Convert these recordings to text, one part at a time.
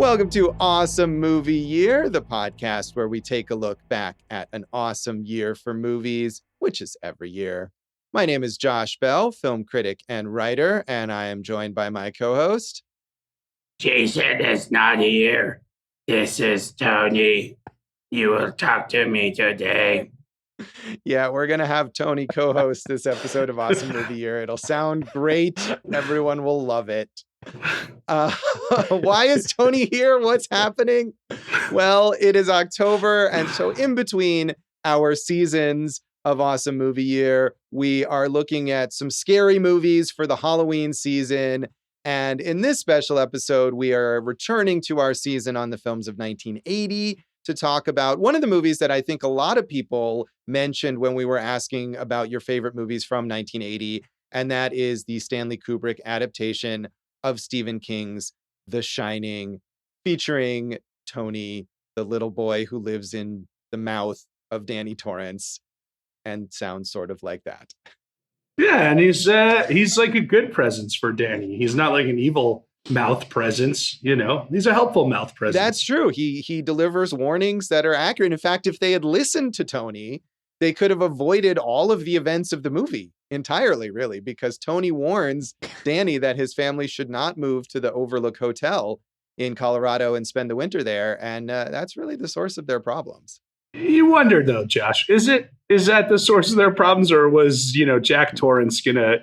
Welcome to Awesome Movie Year, the podcast where we take a look back at an awesome year for movies, which is every year. My name is Josh Bell, film critic and writer, and I am joined by my co-host. Jason is not here. This is Tony. You will talk to me today. Yeah, we're going to have Tony co-host this episode of Awesome Movie Year. It'll sound great. Everyone will love it. Why is Tony here? What's happening? Well, it is October, and so in between our seasons of Awesome Movie Year, we are looking at some scary movies for the Halloween season. And in this special episode, we are returning to our season on the films of 1980 to talk about one of the movies that I think a lot of people mentioned when we were asking about your favorite movies from 1980, and that is the Stanley Kubrick adaptation of Stephen King's The Shining, featuring Tony, the little boy who lives in the mouth of Danny Torrance and sounds sort of like that. Yeah, and he's like a good presence for Danny. He's not like an evil mouth presence, you know. He's a helpful mouth presence. That's true. He delivers warnings that are accurate. In fact, if they had listened to Tony, they could have avoided all of the events of the movie entirely, really, because Tony warns Danny that his family should not move to the Overlook Hotel in Colorado and spend the winter there. And that's really the source of their problems. You wonder, though, Josh, is that the source of their problems, or was, Jack Torrance gonna,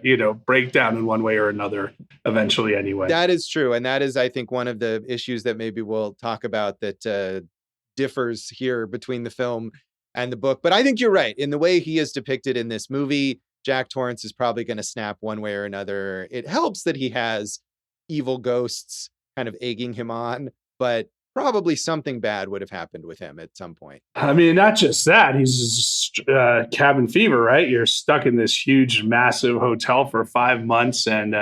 break down in one way or another eventually anyway? That is true. And that is, I think, one of the issues that maybe we'll talk about that differs here between the film and the book. But I think you're right. In the way he is depicted in this movie, Jack Torrance is probably going to snap one way or another. It helps that he has evil ghosts kind of egging him on, but probably something bad would have happened with him at some point. I mean, not just that. He's cabin fever, right? You're stuck in this huge, massive hotel for 5 months, and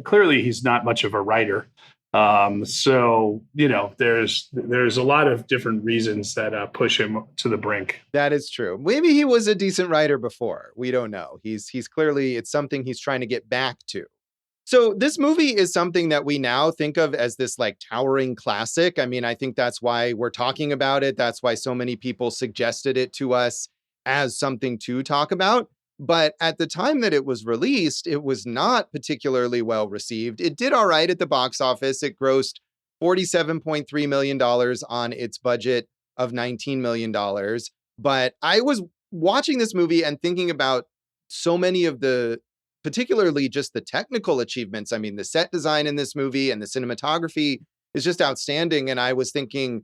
clearly he's not much of a writer. So, there's a lot of different reasons that push him to the brink. That is true. Maybe he was a decent writer before. We don't know. He's clearly, it's something he's trying to get back to. So this movie is something that we now think of as this like towering classic. I mean, I think that's why we're talking about it. That's why so many people suggested it to us as something to talk about. But at the time that it was released, it was not particularly well received. It did all right at the box office. It grossed $47.3 million on its budget of $19 million. But I was watching this movie and thinking about so many of the, particularly just the technical achievements. I mean, the set design in this movie and the cinematography is just outstanding. And I was thinking,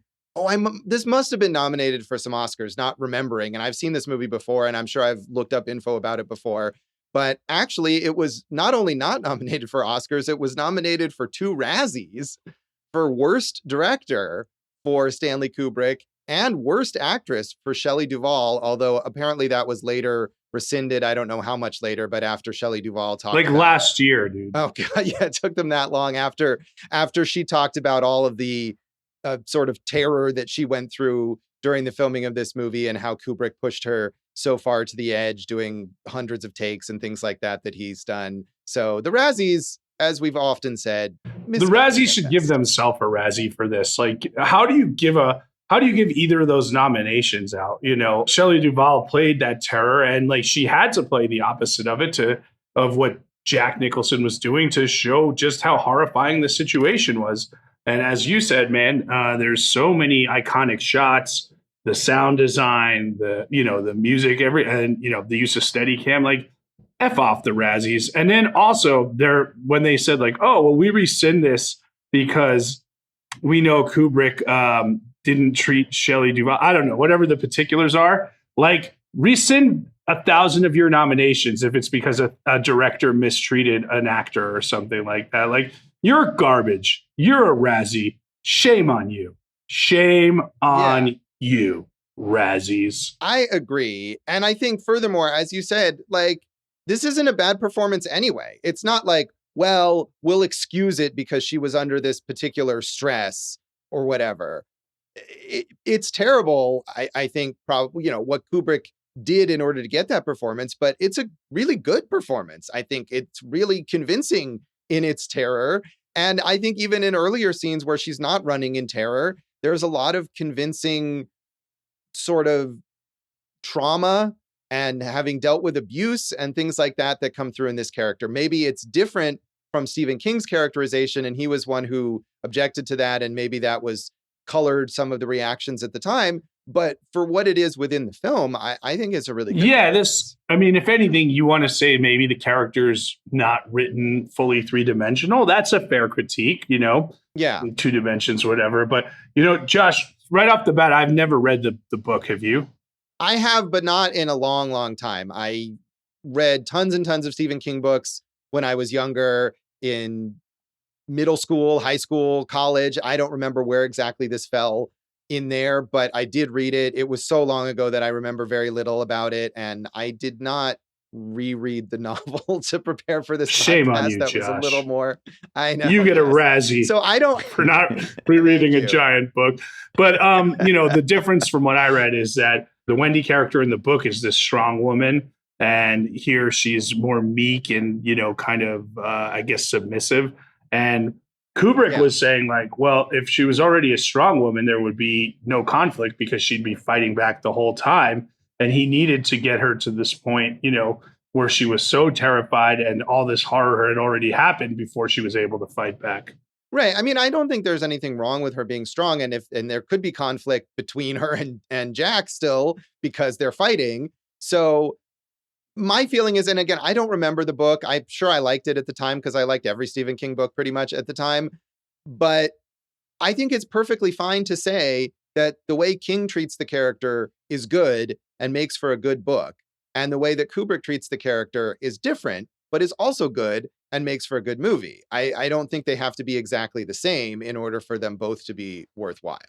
this must have been nominated for some Oscars, not remembering. And I've seen this movie before, and I'm sure I've looked up info about it before. But actually, it was not only not nominated for Oscars, it was nominated for 2 Razzies for Worst Director for Stanley Kubrick and Worst Actress for Shelley Duvall, although apparently that was later rescinded. I don't know how much later, but after Shelley Duvall talked like last year, dude. Oh, God, yeah, it took them that long after she talked about all of the sort of terror that she went through during the filming of this movie and how Kubrick pushed her so far to the edge, doing hundreds of takes and things like that he's done. So the Razzies, as we've often said, the Razzies should give themselves a Razzie for this. Like, how do you give either of those nominations out? Shelley Duvall played that terror, and like she had to play the opposite of it of what Jack Nicholson was doing to show just how horrifying the situation was. And as you said, man, there's so many iconic shots, the sound design, the music, the use of Steadicam, like F off the Razzies. And then also when they said like, oh, well, we rescind this because we know Kubrick didn't treat Shelley Duvall. I don't know, whatever the particulars are, like rescind 1,000 of your nominations if it's because a director mistreated an actor or something like that. Like, you're garbage. You're a Razzie. Shame on you. Shame on you, Razzies. I agree. And I think furthermore, as you said, like, this isn't a bad performance anyway. It's not like, well, we'll excuse it because she was under this particular stress or whatever. It's terrible. I think probably, what Kubrick did in order to get that performance, but it's a really good performance. I think it's really convincing in its terror. And I think even in earlier scenes where she's not running in terror, there's a lot of convincing sort of trauma and having dealt with abuse and things like that come through in this character. Maybe it's different from Stephen King's characterization, and he was one who objected to that, and maybe that was colored some of the reactions at the time. But for what it is within the film, I think it's a really good if anything, you want to say maybe the character's not written fully three-dimensional. That's a fair critique, Yeah. 2 dimensions or whatever. But, Josh, right off the bat, I've never read the book. Have you? I have, but not in a long, long time. I read tons and tons of Stephen King books when I was younger, in middle school, high school, college. I don't remember where exactly this fell in there, but I did read it. It was so long ago that I remember very little about it. And I did not reread the novel to prepare for this Shame podcast. on you, that Josh. was a little more, I know. You get a Razzie. So I don't. For not rereading a giant book. But, the difference from what I read is that the Wendy character in the book is this strong woman. And here she's more meek and, kind of, submissive. And Kubrick was saying, like, well, if she was already a strong woman, there would be no conflict because she'd be fighting back the whole time. And he needed to get her to this point, where she was so terrified and all this horror had already happened before she was able to fight back. Right. I mean, I don't think there's anything wrong with her being strong. And there could be conflict between her and Jack still because they're fighting. So my feeling is, and again, I don't remember the book. I'm sure I liked it at the time because I liked every Stephen King book pretty much at the time. But I think it's perfectly fine to say that the way King treats the character is good and makes for a good book. And the way that Kubrick treats the character is different, but is also good and makes for a good movie. I don't think they have to be exactly the same in order for them both to be worthwhile.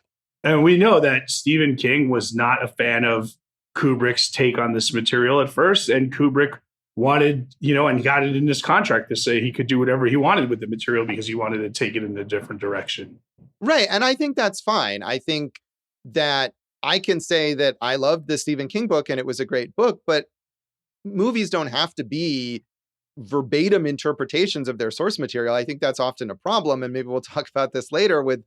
And we know that Stephen King was not a fan of Kubrick's take on this material at first. And Kubrick wanted, and got it in his contract to say he could do whatever he wanted with the material because he wanted to take it in a different direction. Right. And I think that's fine. I think that I can say that I loved the Stephen King book and it was a great book, but movies don't have to be verbatim interpretations of their source material. I think that's often a problem. And maybe we'll talk about this later with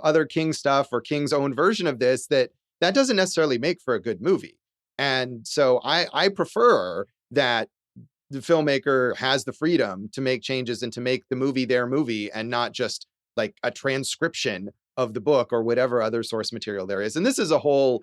other King stuff or King's own version of this, that doesn't necessarily make for a good movie. And so I prefer that the filmmaker has the freedom to make changes and to make the movie their movie and not just like a transcription of the book or whatever other source material there is. And this is a whole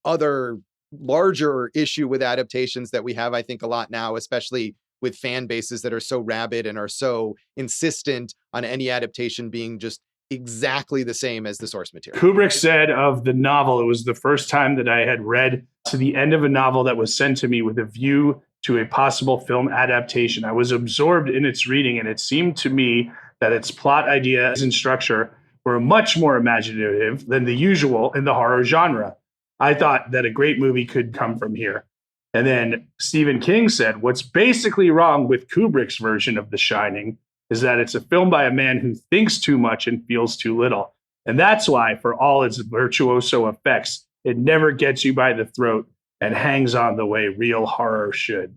other larger issue with adaptations that we have, I think, a lot now, especially with fan bases that are so rabid and are so insistent on any adaptation being just exactly the same as the source material. Kubrick said of the novel, it was the first time that I had read to the end of a novel that was sent to me with a view to a possible film adaptation. I was absorbed in its reading, and it seemed to me that its plot ideas and structure were much more imaginative than the usual in the horror genre. I thought that a great movie could come from here. And then Stephen King said, what's basically wrong with Kubrick's version of The Shining is that it's a film by a man who thinks too much and feels too little. And that's why, for all its virtuoso effects, it never gets you by the throat and hangs on the way real horror should.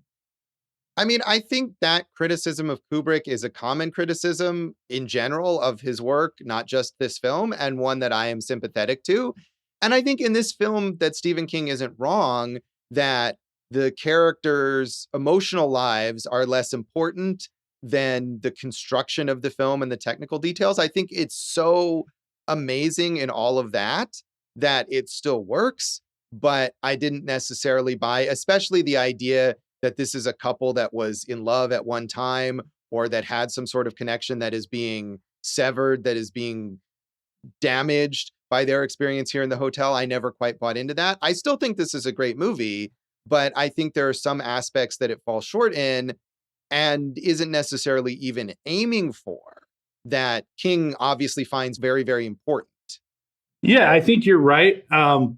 I mean, I think that criticism of Kubrick is a common criticism in general of his work, not just this film, and one that I am sympathetic to. And I think in this film that Stephen King isn't wrong, that the characters' emotional lives are less important than the construction of the film and the technical details. I think it's so amazing in all of that it still works, but I didn't necessarily buy, especially the idea that this is a couple that was in love at one time or that had some sort of connection that is being severed, that is being damaged by their experience here in the hotel. I never quite bought into that. I still think this is a great movie, but I think there are some aspects that it falls short in and isn't necessarily even aiming for, that King obviously finds very, very important. Yeah, I think you're right. On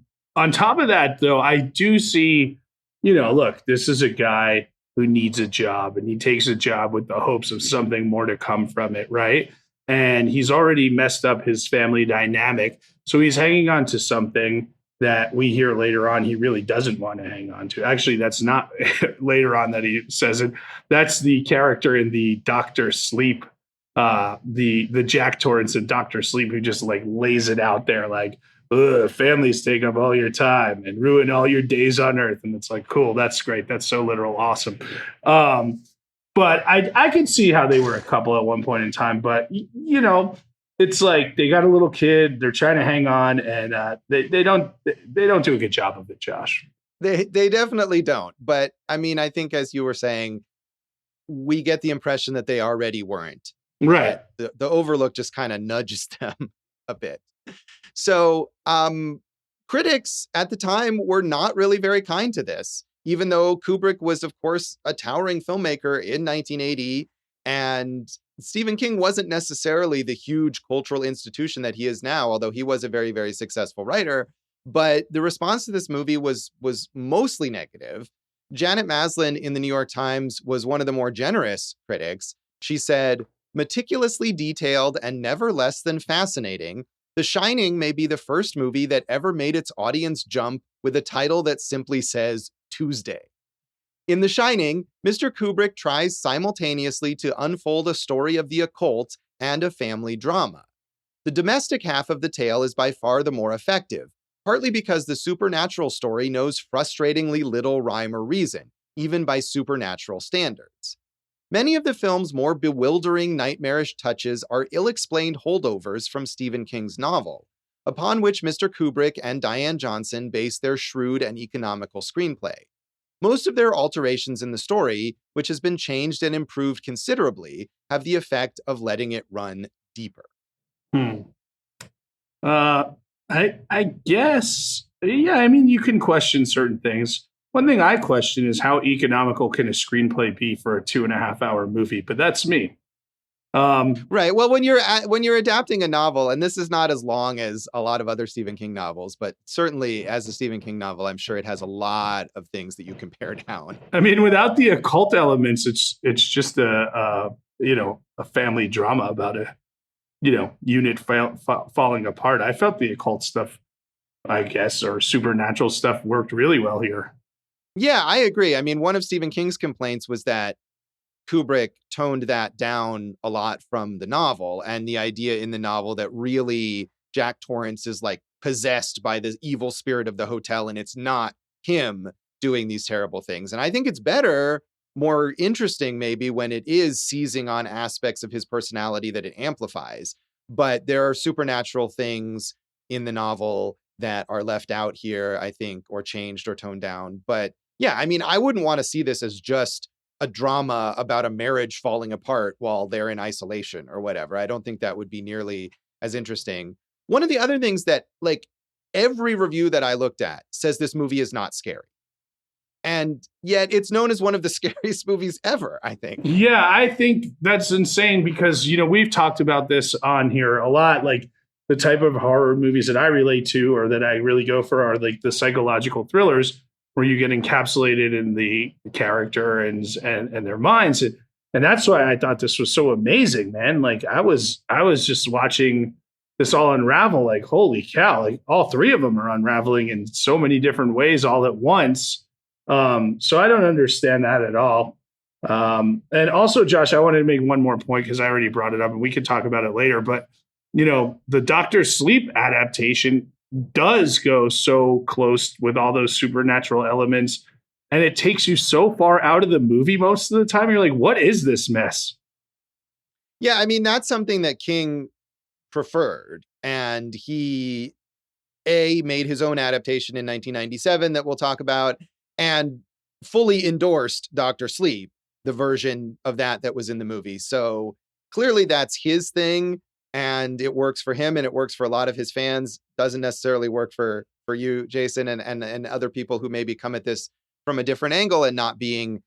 top of that, though, I do see, look, this is a guy who needs a job, and he takes a job with the hopes of something more to come from it, right? And he's already messed up his family dynamic. So he's hanging on to something that we hear later on he really doesn't want to hang on to. Actually, that's not later on that he says it. That's the character in the Doctor Sleep the Jack Torrance and Dr. Sleep, who just like lays it out there like, ugh, families take up all your time and ruin all your days on earth. And it's like, cool, that's great. That's so literal, awesome. But I could see how they were a couple at one point in time. But, you know, it's like they got a little kid, they're trying to hang on, and they don't do a good job of it, Josh. They definitely don't. But I mean, I think as you were saying, we get the impression that they already weren't. Right. The Overlook just kind of nudges them a bit. So critics at the time were not really very kind to this, even though Kubrick was, of course, a towering filmmaker in 1980. And Stephen King wasn't necessarily the huge cultural institution that he is now, although he was a very, very successful writer. But the response to this movie was mostly negative. Janet Maslin in the New York Times was one of the more generous critics. She said, "Meticulously detailed and never less than fascinating, The Shining may be the first movie that ever made its audience jump with a title that simply says Tuesday." In The Shining, Mr. Kubrick tries simultaneously to unfold a story of the occult and a family drama. The domestic half of the tale is by far the more effective, partly because the supernatural story knows frustratingly little rhyme or reason, even by supernatural standards. Many of the film's more bewildering, nightmarish touches are ill-explained holdovers from Stephen King's novel, upon which Mr. Kubrick and Diane Johnson base their shrewd and economical screenplay. Most of their alterations in the story, which has been changed and improved considerably, have the effect of letting it run deeper. I guess, yeah, I mean, you can question certain things. One thing I question is how economical can a screenplay be for a 2.5-hour movie, but that's me. Right. Well, when you're adapting a novel, and this is not as long as a lot of other Stephen King novels, but certainly as a Stephen King novel, I'm sure it has a lot of things that you can pare down. I mean, without the occult elements, it's just a family drama about a unit falling apart. I felt the occult stuff, I guess, or supernatural stuff worked really well here. Yeah, I agree. I mean, one of Stephen King's complaints was that Kubrick toned that down a lot from the novel, and the idea in the novel that really Jack Torrance is like possessed by the evil spirit of the hotel, and it's not him doing these terrible things. And I think it's better, more interesting maybe, when it is seizing on aspects of his personality that it amplifies. But there are supernatural things in the novel that are left out here, I think, or changed or toned down. But yeah, I mean, I wouldn't want to see this as just a drama about a marriage falling apart while they're in isolation or whatever. I don't think that would be nearly as interesting. One of the other things that, like, every review that I looked at says this movie is not scary. And yet it's known as one of the scariest movies ever, I think. Yeah, I think that's insane because, we've talked about this on here a lot. Like, the type of horror movies that I relate to or that I really go for are like the psychological thrillers where you get encapsulated in the character and their minds. And that's why I thought this was so amazing, man. Like, I was just watching this all unravel, like, holy cow, like all three of them are unraveling in so many different ways all at once. So I don't understand that at all. And also, Josh, I wanted to make one more point because I already brought it up and we could talk about it later. But, the Dr. Sleep adaptation does go so close with all those supernatural elements. And it takes you so far out of the movie most of the time. You're like, what is this mess? Yeah, I mean, that's something that King preferred. And he, made his own adaptation in 1997 that we'll talk about, and fully endorsed Dr. Sleep, the version of that was in the movie. So clearly that's his thing, and it works for him, and it works for a lot of his fans. Doesn't necessarily work for you, Jason, and other people who maybe come at this from a different angle and not being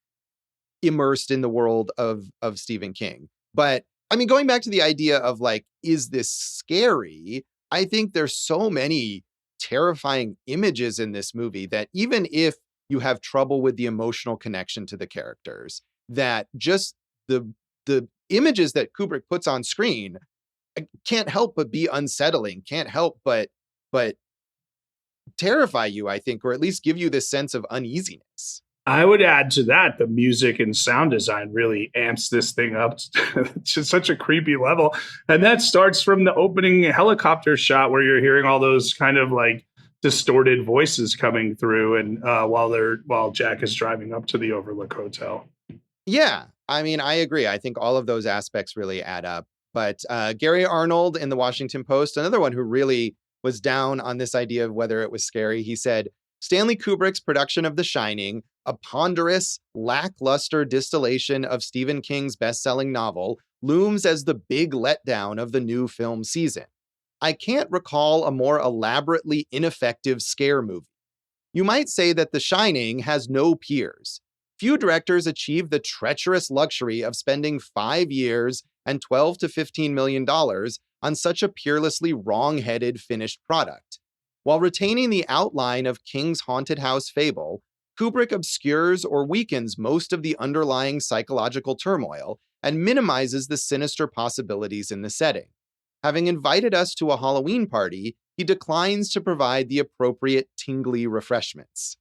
immersed in the world of Stephen King. But I mean, going back to the idea of like, is this scary? I think there's so many terrifying images in this movie that even if you have trouble with the emotional connection to the characters, that just the images that Kubrick puts on screen can't help but be unsettling, can't help but terrify you, I think, or at least give you this sense of uneasiness. I would add to that the music and sound design really amps this thing up to such a creepy level. And that starts from the opening helicopter shot where you're hearing all those kind of like distorted voices coming through and while Jack is driving up to the Overlook Hotel. Yeah, I mean, I agree. I think all of those aspects really add up. But Gary Arnold in the Washington Post, another one who really was down on this idea of whether it was scary, he said, Stanley Kubrick's production of The Shining, a ponderous, lackluster distillation of Stephen King's best-selling novel, looms as the big letdown of the new film season. I can't recall a more elaborately ineffective scare movie. You might say that The Shining has no peers. Few directors achieve the treacherous luxury of spending 5 years and $12 to $15 million on such a peerlessly wrong-headed finished product. While retaining the outline of King's haunted house fable, Kubrick obscures or weakens most of the underlying psychological turmoil and minimizes the sinister possibilities in the setting. Having invited us to a Halloween party, he declines to provide the appropriate tingly refreshments.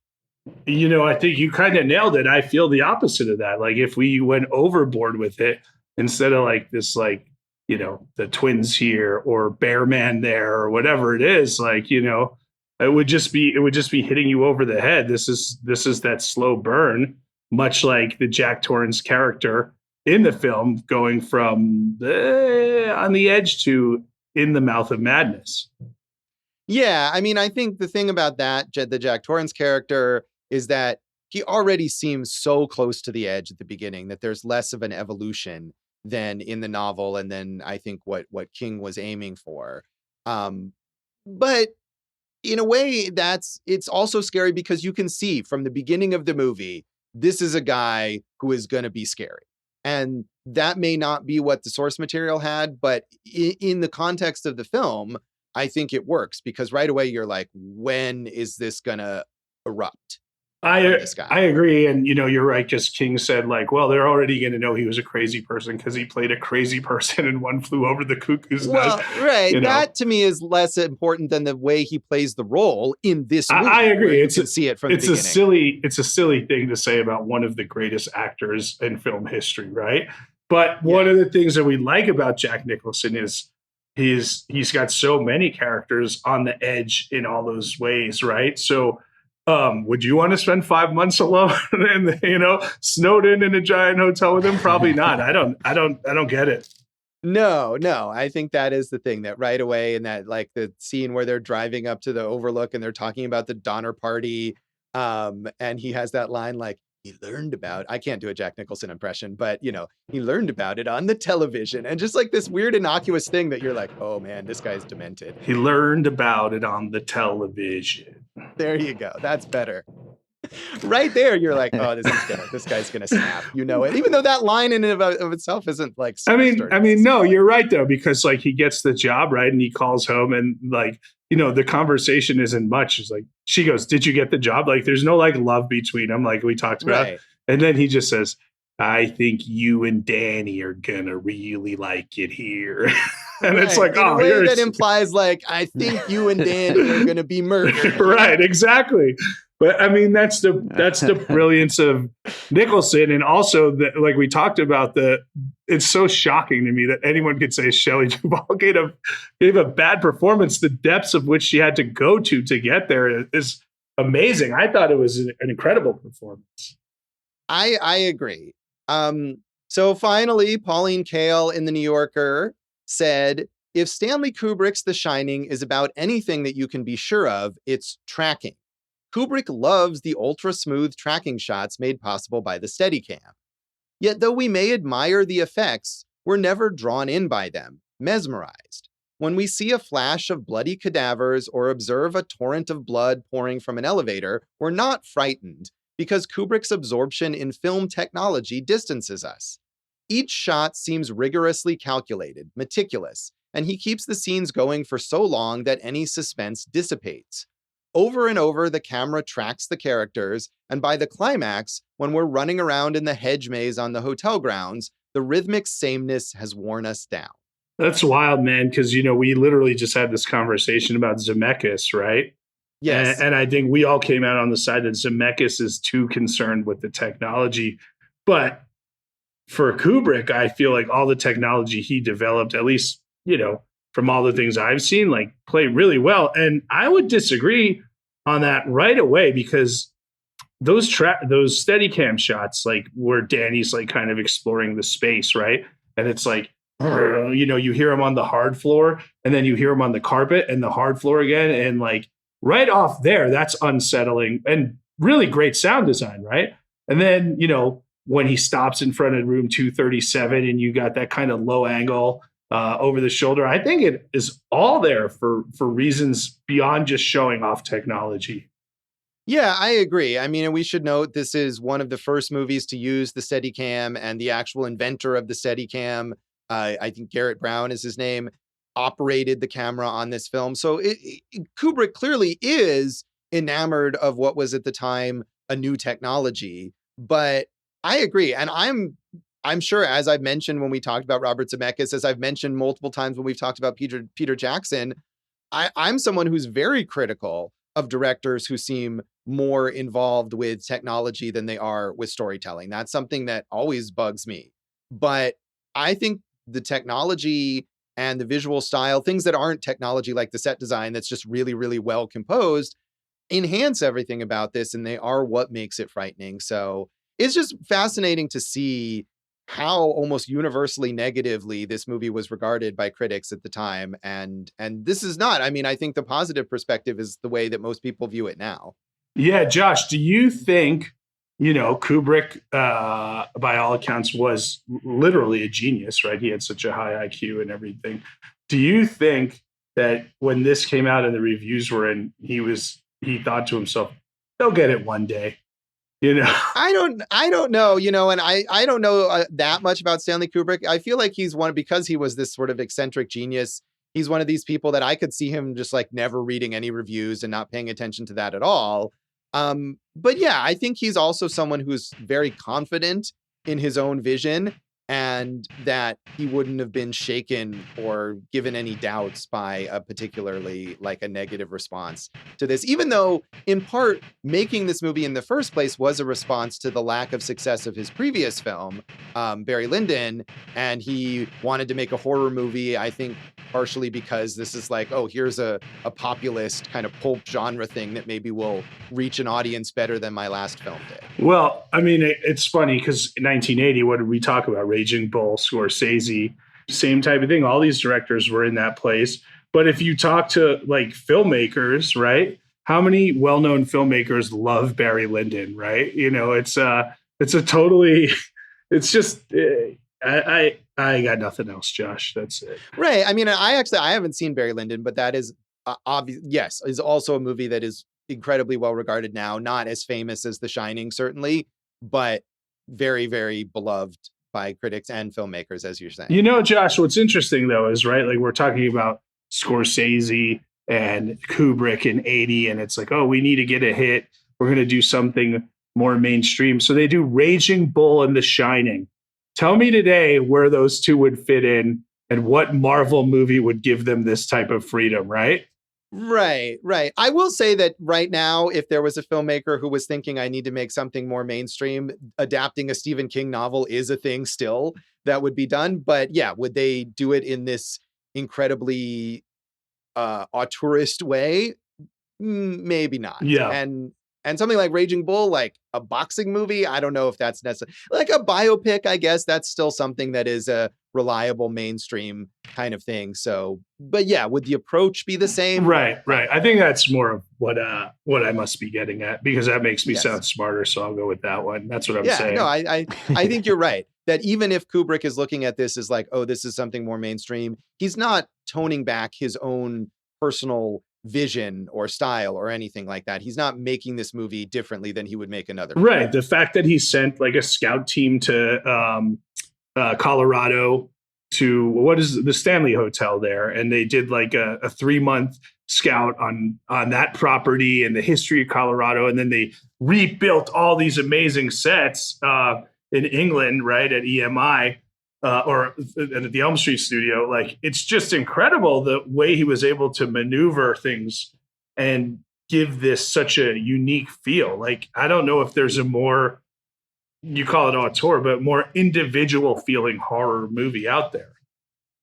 I think you kind of nailed it. I feel the opposite of that. Like if we went overboard with it, instead of like this, like, the twins here or Bear Man there or whatever it is, like, it would just be hitting you over the head. This is that slow burn, much like the Jack Torrance character in the film going from on the edge to in the mouth of madness. Yeah, I mean, I think the thing about that, the Jack Torrance character, is that he already seems so close to the edge at the beginning that there's less of an evolution than in the novel, and then I think what King was aiming for. But in a way, it's also scary because you can see from the beginning of the movie, this is a guy who is going to be scary. And that may not be what the source material had, but in the context of the film, I think it works because right away you're like, when is this going to erupt? I agree. And, you're right. Because King said like, well, they're already going to know he was a crazy person because he played a crazy person in One Flew Over the Cuckoo's Nest. Right. That to me is less important than the way he plays the role in this movie. I agree. You can see it from the beginning. It's a silly thing to say about one of the greatest actors in film history. Right. But one of the things that we like about Jack Nicholson is he's got so many characters on the edge in all those ways. Right. So, would you want to spend 5 months alone and snowed in a giant hotel with him? Probably not. I don't get it. No. I think that is the thing that right away in that like the scene where they're driving up to the Overlook and they're talking about the Donner Party, and he has that line like he learned about. I can't do a Jack Nicholson impression, but he learned about it on the television, and just like this weird innocuous thing that you're like, oh man, this guy's demented. He learned about it on the television. There you go. That's better. Right there, you're like, oh, this guy's gonna snap. It, even though that line in and of itself isn't like. I mean, no, you're right though, because like he gets the job right, and he calls home, and like the conversation isn't much. It's like she goes, "Did you get the job?" Like there's no like love between them, like we talked about, right. And then he just says, "I think you and Danny are gonna really like it here." And right. It's like, in a way that implies like, I think you and Danny are going to be murdered. Right, exactly. But I mean, that's the brilliance of Nicholson, and also like we talked about, it's so shocking to me that anyone could say Shelley Duvall gave a bad performance. The depths of which she had to go to get there is amazing. I thought it was an incredible performance. I agree. So finally, Pauline Kael in The New Yorker said, if Stanley Kubrick's The Shining is about anything that you can be sure of, it's tracking. Kubrick loves the ultra-smooth tracking shots made possible by the Steadicam. Yet though we may admire the effects, we're never drawn in by them, mesmerized. When we see a flash of bloody cadavers or observe a torrent of blood pouring from an elevator, we're not frightened, because Kubrick's absorption in film technology distances us. Each shot seems rigorously calculated, meticulous, and he keeps the scenes going for so long that any suspense dissipates. Over and over, the camera tracks the characters, and by the climax, when we're running around in the hedge maze on the hotel grounds, the rhythmic sameness has worn us down. That's wild, man, because, we literally just had this conversation about Zemeckis, right? Yes. And I think we all came out on the side that Zemeckis is too concerned with the technology. But for Kubrick, I feel like all the technology he developed, at least, from all the things I've seen, like played really well. And I would disagree on that right away, because those Steadicam shots, like where Danny's like kind of exploring the space, right? And it's like, you hear him on the hard floor, and then you hear him on the carpet and the hard floor again. And like right off there, that's unsettling and really great sound design, right? And then, when he stops in front of room 237 and you got that kind of low angle over the shoulder, I think it is all there for reasons beyond just showing off technology. Yeah, I agree. I mean, and we should note this is one of the first movies to use the Steadicam, and the actual inventor of the Steadicam, I think Garrett Brown is his name, operated the camera on this film. So Kubrick clearly is enamored of what was at the time a new technology. But I agree, and I'm sure, as I've mentioned when we talked about Robert Zemeckis, as I've mentioned multiple times when we've talked about Peter Jackson, I'm someone who's very critical of directors who seem more involved with technology than they are with storytelling. That's something that always bugs me. But I think the technology and the visual style, things that aren't technology like the set design that's just really, really well composed, enhance everything about this, and they are what makes it frightening. So it's just fascinating to see how almost universally negatively this movie was regarded by critics at the time. And this is not, I mean, I think the positive perspective is the way that most people view it now. Yeah, Josh, do you think, Kubrick, by all accounts, was literally a genius, right? He had such a high IQ and everything. Do you think that when this came out and the reviews were in, he thought to himself, they'll get it one day? I don't know, and I don't know that much about Stanley Kubrick. I feel like he's because he was this sort of eccentric genius. He's one of these people that I could see him just like never reading any reviews and not paying attention to that at all. But yeah, I think he's also someone who's very confident in his own vision, and that he wouldn't have been shaken or given any doubts by a particularly like a negative response to this, even though in part making this movie in the first place was a response to the lack of success of his previous film, Barry Lyndon. And he wanted to make a horror movie, I think partially because this is like, oh, here's a populist kind of pulp genre thing that maybe will reach an audience better than my last film did. Well, I mean, it's funny because in 1980, what did we talk about? Raging Bull, Scorsese, same type of thing. All these directors were in that place. But if you talk to like filmmakers, right? How many well-known filmmakers love Barry Lyndon, right? It's a totally, it's just, I got nothing else, Josh. That's it. Right. I mean, I haven't seen Barry Lyndon, but that is obvious. Yes, is also a movie that is incredibly well regarded now. Not as famous as The Shining, certainly, but very, very beloved by critics and filmmakers, as you're saying. Josh, what's interesting though is, right, like we're talking about Scorsese and Kubrick in 80, and it's like, oh, we need to get a hit. We're going to do something more mainstream. So they do Raging Bull and The Shining. Tell me today where those two would fit in and what Marvel movie would give them this type of freedom, right? Right. I will say that right now, if there was a filmmaker who was thinking I need to make something more mainstream, adapting a Stephen King novel is a thing still that would be done. But yeah, would they do it in this incredibly auteurist way? Maybe not. Yeah. And something like Raging Bull, like a boxing movie, I don't know if that's necessary. Like a biopic, I guess that's still something that is a reliable mainstream kind of thing. So, but yeah, would the approach be the same? Right. I think that's more of what I must be getting at, because that makes me sound smarter. So I'll go with that one. That's what I'm saying. No, I think you're right. That even if Kubrick is looking at this as like, oh, this is something more mainstream, he's not toning back his own personal vision or style or anything like that. He's not making this movie differently than he would make another movie. Right. The fact that he sent like a scout team to Colorado to what is the Stanley Hotel there, and they did like a 3-month scout on that property and the history of Colorado, and then they rebuilt all these amazing sets in England, right, at EMI. Or at the Elm Street studio. Like, it's just incredible the way he was able to maneuver things and give this such a unique feel. Like, I don't know if there's a more, you call it auteur, but more individual feeling horror movie out there.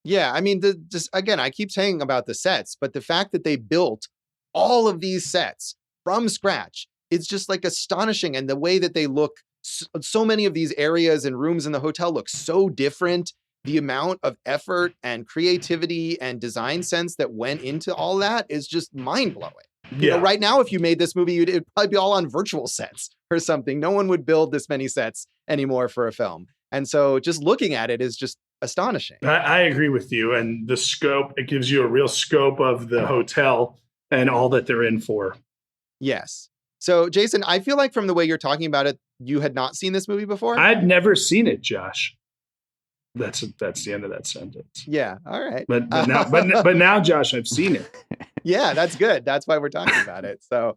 Yeah, I mean, just again, I keep saying about the sets, but the fact that they built all of these sets from scratch, it's just like astonishing. And the way that they look, so many of these areas and rooms in the hotel look so different. The amount of effort and creativity and design sense that went into all that is just mind blowing. You know, right now, if you made this movie, it'd probably be all on virtual sets or something. No one would build this many sets anymore for a film. And so just looking at it is just astonishing. I agree with you. And the scope, it gives you a real scope of the hotel and all that they're in for. Yes. So, Jason, I feel like from the way you're talking about it, you had not seen this movie before? I'd never seen it, Josh. That's the end of that sentence. Yeah. All right. But now, Josh, I've seen it. Yeah, that's good. That's why we're talking about it. So,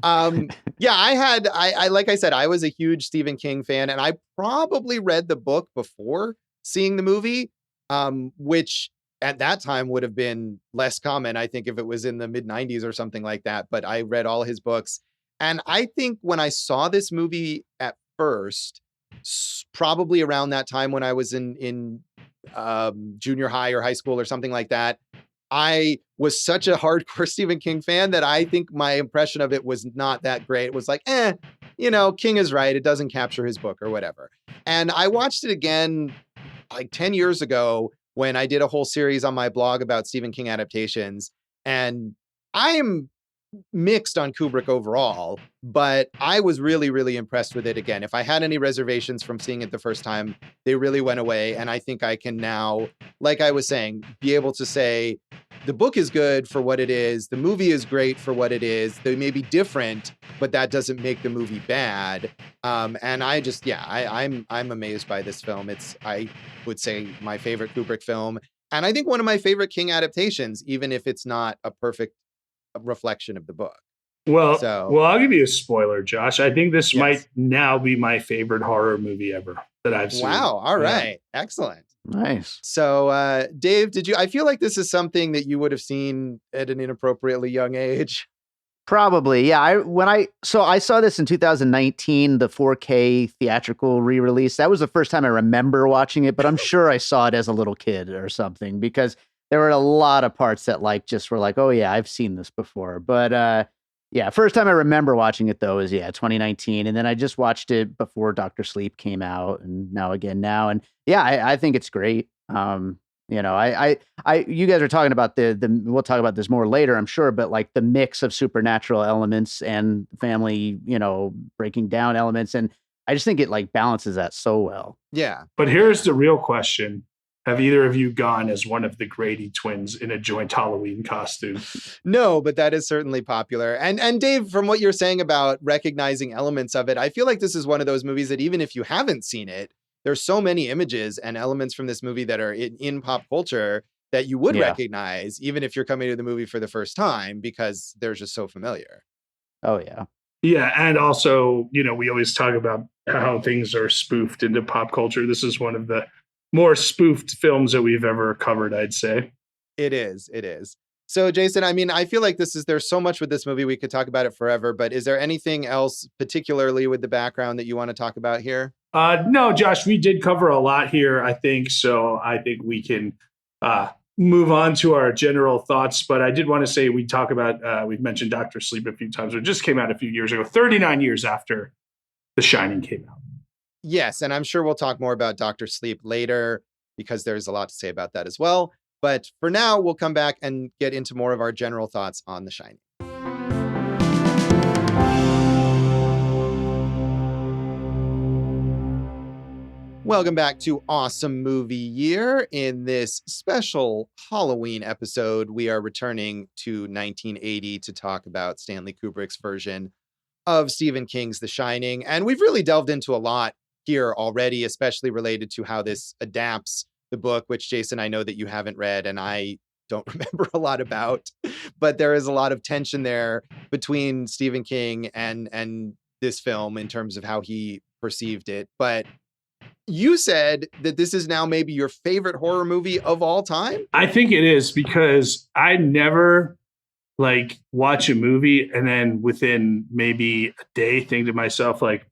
yeah, I like I said, I was a huge Stephen King fan, and I probably read the book before seeing the movie, which at that time would have been less common. I think if it was in the mid 90s or something like that, but I read all his books. And I think when I saw this movie at first, probably around that time when I was in junior high or high school or something like that, I was such a hardcore Stephen King fan that I think my impression of it was not that great. It was like, King is right. It doesn't capture his book or whatever. And I watched it again like 10 years ago when I did a whole series on my blog about Stephen King adaptations. And I am mixed on Kubrick overall, but I was really, really impressed with it again. If I had any reservations from seeing it the first time, they really went away. And I think I can now, like I was saying, be able to say the book is good for what it is. The movie is great for what it is. They may be different, but that doesn't make the movie bad. And I just, I'm amazed by this film. It's, I would say, my favorite Kubrick film. And I think one of my favorite King adaptations, even if it's not a perfect reflection of the book. Well, I'll give you a spoiler, Josh. I think this might now be my favorite horror movie ever that I've seen. Wow. All right. Yeah. Excellent. Nice. So, Dave, I feel like this is something that you would have seen at an inappropriately young age. Probably. Yeah. I saw this in 2019, the 4K theatrical re-release. That was the first time I remember watching it, but I'm sure I saw it as a little kid or something, because there were a lot of parts that just were like, oh yeah, I've seen this before. But first time I remember watching it though is 2019. And then I just watched it before Dr. Sleep came out, and now again now. And I think it's great. You guys are talking about the we'll talk about this more later, I'm sure, but like the mix of supernatural elements and family, breaking down elements. And I just think it like balances that so well. Yeah. But here's the real question. Have either of you gone as one of the Grady twins in a joint Halloween costume? No, but that is certainly popular. And Dave, from what you're saying about recognizing elements of it, I feel like this is one of those movies that even if you haven't seen it, there's so many images and elements from this movie that are in pop culture that you would recognize, even if you're coming to the movie for the first time, because they're just so familiar. Oh, yeah. Yeah. And also, we always talk about how things are spoofed into pop culture. This is one of the more spoofed films that we've ever covered, I'd say. It is. So, Jason, I mean, I feel like there's so much with this movie. We could talk about it forever, but is there anything else particularly with the background that you want to talk about here? No, Josh, we did cover a lot here, I think. So I think we can move on to our general thoughts. But I did want to say we've mentioned Dr. Sleep a few times. It just came out a few years ago, 39 years after The Shining came out. Yes, and I'm sure we'll talk more about Dr. Sleep later, because there's a lot to say about that as well. But for now, we'll come back and get into more of our general thoughts on The Shining. Welcome back to Awesome Movie Year. In this special Halloween episode, we are returning to 1980 to talk about Stanley Kubrick's version of Stephen King's The Shining. And we've really delved into a lot here already, especially related to how this adapts the book, which, Jason, I know that you haven't read and I don't remember a lot about, but there is a lot of tension there between Stephen King and this film in terms of how he perceived it. But you said that this is now maybe your favorite horror movie of all time? I think it is, because I never like watch a movie and then within maybe a day think to myself like,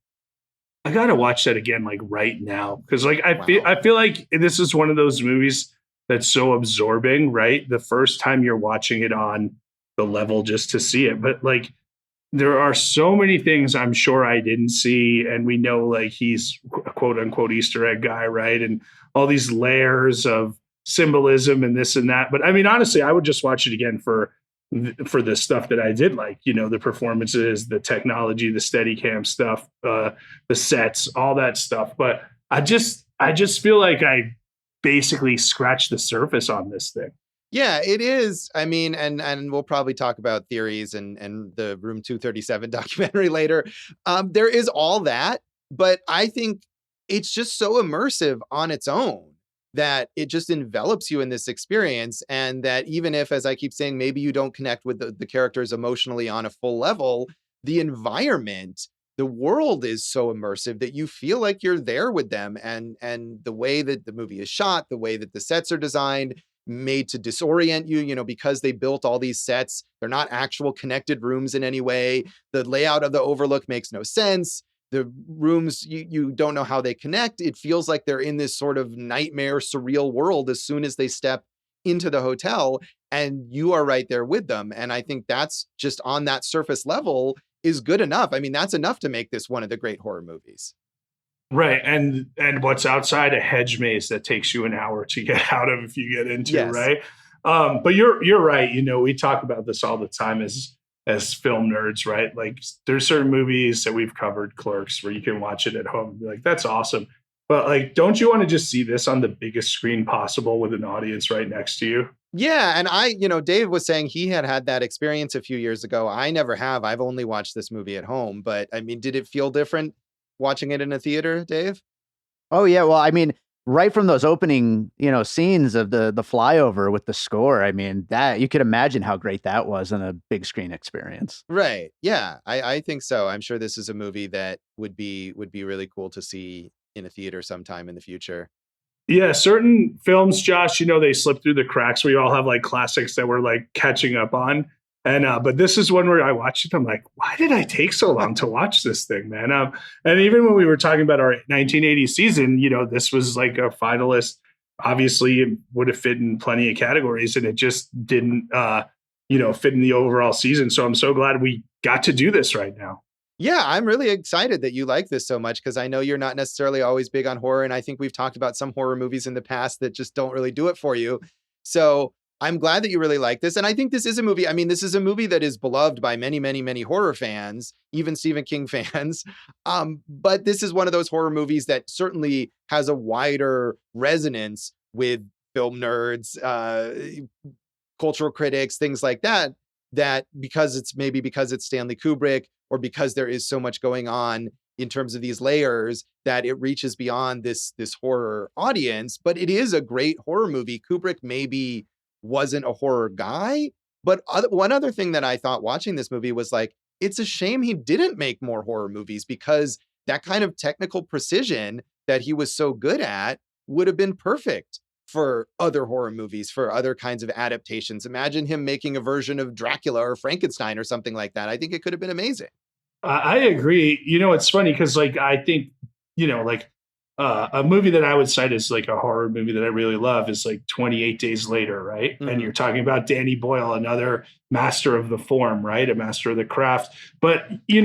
I gotta watch that again like right now because like I feel like this is one of those movies that's so absorbing, right? The first time you're watching it on the level just to see it, but like there are so many things I'm sure I didn't see, and we know like he's a quote unquote Easter egg guy, right? And all these layers of symbolism and this and that. But I mean, honestly, I would just watch it again for the stuff that I did like, you know, the performances, the technology, the Steadicam stuff, the sets, all that stuff. But I just feel like I basically scratched the surface on this thing. Yeah, it is. I mean, and we'll probably talk about theories and the Room 237 documentary later. There is all that, but I think it's just so immersive on its own that it just envelops you in this experience. And that even if, as I keep saying, maybe you don't connect with the characters emotionally on a full level, the environment, the world is so immersive that you feel like you're there with them. And the way that the movie is shot, the way that the sets are designed, made to disorient you, you know, because they built all these sets. They're not actual connected rooms in any way. The layout of the Overlook makes no sense. The rooms, you don't know how they connect. It feels like they're in this sort of nightmare, surreal world as soon as they step into the hotel, and you are right there with them. And I think that's just on that surface level is good enough. I mean, that's enough to make this one of the great horror movies. Right. And what's outside a hedge maze that takes you an hour to get out of if you get into, Yes. right? But you're right. You know, we talk about this all the time as film nerds, right? Like there's certain movies that we've covered, Clerks, where you can watch it at home and be like, that's awesome. But like, don't you want to just see this on the biggest screen possible with an audience right next to you? Yeah. And Dave was saying he had that experience a few years ago. I never have. I've only watched this movie at home. But I mean, did it feel different watching it in a theater, Dave? Oh yeah, well, I mean, right from those opening, scenes of the flyover with the score, I mean, that you could imagine how great that was in a big screen experience. Right. Yeah, I think so. I'm sure this is a movie that would be really cool to see in a theater sometime in the future. Yeah, certain films, Josh, they slip through the cracks. We all have like classics that we're like catching up on. And but this is one where I watched it. I'm like, why did I take so long to watch this thing, man? And even when we were talking about our 1980 season, this was like a finalist. Obviously, it would have fit in plenty of categories, and it just didn't, fit in the overall season. So I'm so glad we got to do this right now. Yeah, I'm really excited that you like this so much because I know you're not necessarily always big on horror. And I think we've talked about some horror movies in the past that just don't really do it for you. So I'm glad that you really like this. And I think this is a movie. I mean, this is a movie that is beloved by many, many, many horror fans, even Stephen King fans. But this is one of those horror movies that certainly has a wider resonance with film nerds, cultural critics, things like that, because it's Stanley Kubrick, or because there is so much going on in terms of these layers that it reaches beyond this horror audience. But it is a great horror movie. Kubrick maybe wasn't a horror guy, but one other thing that I thought watching this movie was like, it's a shame he didn't make more horror movies, because that kind of technical precision that he was so good at would have been perfect for other horror movies, for other kinds of adaptations. Imagine him making a version of Dracula or Frankenstein or something like that. I think it could have been amazing. I agree. It's funny because like, I think, a movie that I would cite as like a horror movie that I really love is like 28 Days Later, right? Mm-hmm. And you're talking about Danny Boyle, another master of the form, right? A master of the craft. But, in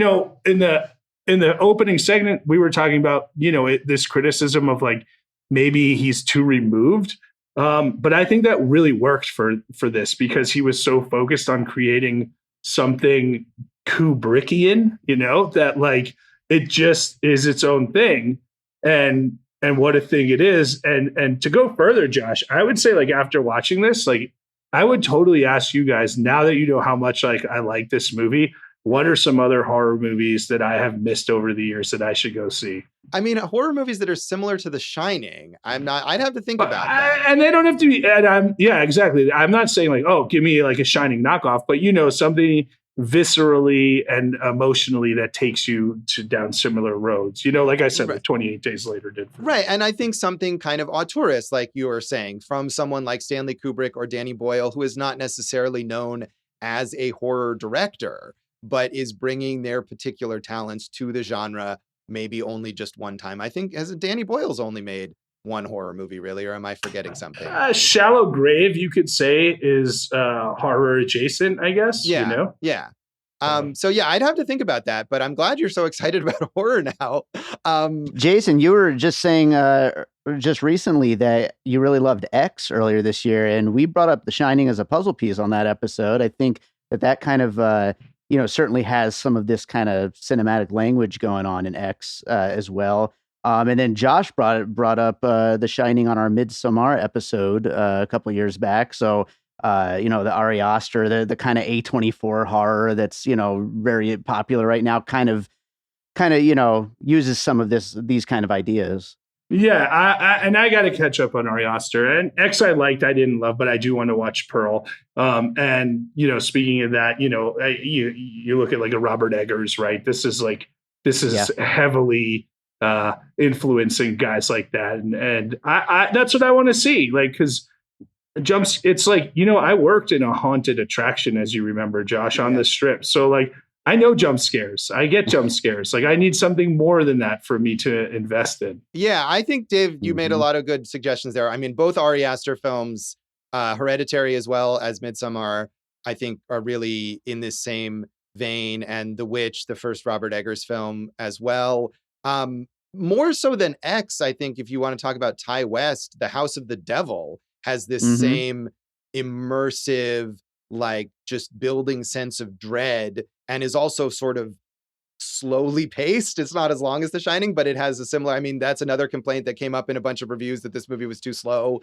the opening segment, we were talking about, this criticism of like, maybe he's too removed. But I think that really worked for this, because he was so focused on creating something Kubrickian, that like, it just is its own thing. And what a thing it is. And to go further, Josh, I would say like after watching this, like I would totally ask you guys, now that you know how much like I like this movie, what are some other horror movies that I have missed over the years that I should go see? I mean, horror movies that are similar to The Shining. I'd have to think about that. And they don't have to be, exactly. I'm not saying like, oh, give me like a Shining knockoff, but something viscerally and emotionally that takes you down similar roads. Like I said, right. Like 28 Days Later did. Right. And I think something kind of auteurist, like you were saying, from someone like Stanley Kubrick or Danny Boyle, who is not necessarily known as a horror director, but is bringing their particular talents to the genre maybe only just one time. I think has Danny Boyle's only made one horror movie, really, or am I forgetting something? Shallow Grave, you could say, is horror adjacent, I guess. Yeah, You know? yeah. So yeah, I'd have to think about that, but I'm glad you're so excited about horror now. Jason, you were just saying just recently that you really loved X earlier this year, and we brought up The Shining as a puzzle piece on that episode. I think that kind of certainly has some of this kind of cinematic language going on in X as well. And then Josh brought up The Shining on our Midsommar episode a couple of years back. So the Ari Aster, the kind of A24 horror that's very popular right now, kind of uses some of these kind of ideas. Yeah, I got to catch up on Ari Aster. And X I liked, I didn't love, but I do want to watch Pearl. And speaking of that, you look at like a Robert Eggers, right? This is heavily influencing guys like that, and I that's what I want to see, like, because it's like, I worked in a haunted attraction, as you remember, Josh, on the Strip, so like I know jump scares. I get jump scares. Like I need something more than that for me to invest in. Yeah, I think, Dave, you made a lot of good suggestions there. I mean, both Ari Aster films, Hereditary as well as Midsommar, I think are really in this same vein, and The Witch, the first Robert Eggers film as well. More so than X, I think, if you want to talk about Ty West, The House of the Devil has this same immersive, like just building sense of dread, and is also sort of slowly paced. It's not as long as The Shining, but it has a similar, I mean, that's another complaint that came up in a bunch of reviews, that this movie was too slow.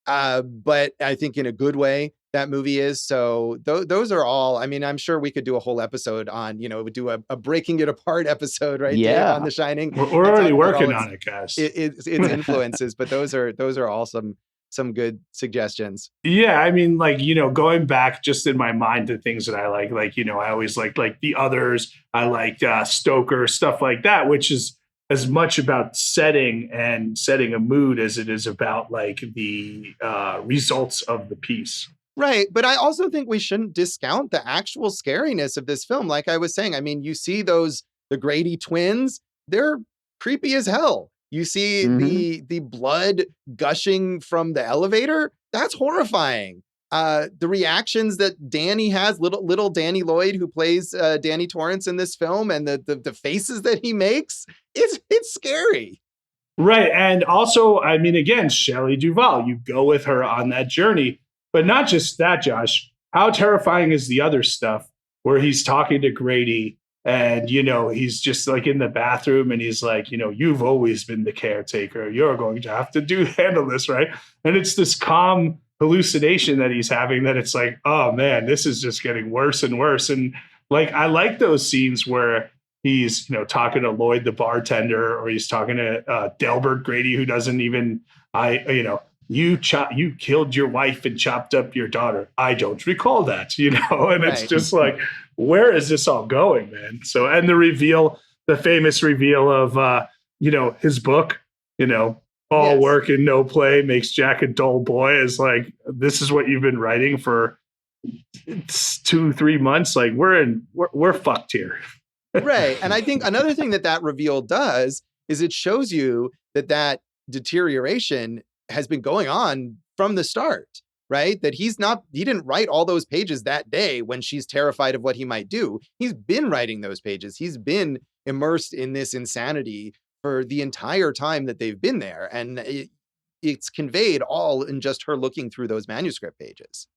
But I think in a good way that movie is. So those are all, I mean, I'm sure we could do a whole episode on, do a breaking it apart episode, right? Yeah. Dave, on The Shining. We're already working on it, guys. Its influences, but those are all some good suggestions. Yeah, I mean, like, going back just in my mind to things that I like, I always liked like The Others. I liked Stoker, stuff like that, which is as much about setting a mood as it is about like the results of the piece. Right. But I also think we shouldn't discount the actual scariness of this film. Like I was saying, I mean, you see the Grady twins, they're creepy as hell. You see the blood gushing from the elevator. That's horrifying. The reactions that Danny has, little Danny Lloyd, who plays Danny Torrance in this film, and the faces that he makes, it's scary. Right. And also, I mean, again, Shelley Duvall, you go with her on that journey. But not just that, Josh. How terrifying is the other stuff where he's talking to Grady and, he's just like in the bathroom and he's like, you've always been the caretaker. You're going to have to handle this, right? And it's this calm hallucination that he's having that it's like, oh man, this is just getting worse and worse. And like, I like those scenes where he's, talking to Lloyd, the bartender, or he's talking to Delbert Grady, who doesn't even, you killed your wife and chopped up your daughter. I don't recall that, and it's just like, where is this all going, man? So, and the famous reveal of, his book, all work and no play makes Jack a dull boy, is like, this is what you've been writing for 2-3 months. Like we're fucked here. Right. And I think another thing that reveal does is it shows you that deterioration has been going on from the start, right? That he didn't write all those pages that day when she's terrified of what he might do. He's been writing those pages. He's been immersed in this insanity for the entire time that they've been there. And it's conveyed all in just her looking through those manuscript pages.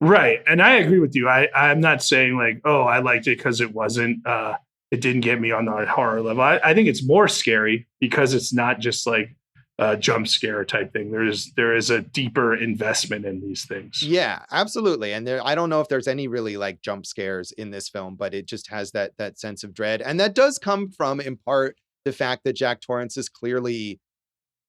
Right. And I agree with you. I'm not saying like, oh, I liked it because it didn't get me on the horror level. I think it's more scary because it's not just like jump scare type thing. There is a deeper investment in these things. Yeah, absolutely. And I don't know if there's any really like jump scares in this film, but it just has that sense of dread. And that does come from, in part, the fact that Jack Torrance is clearly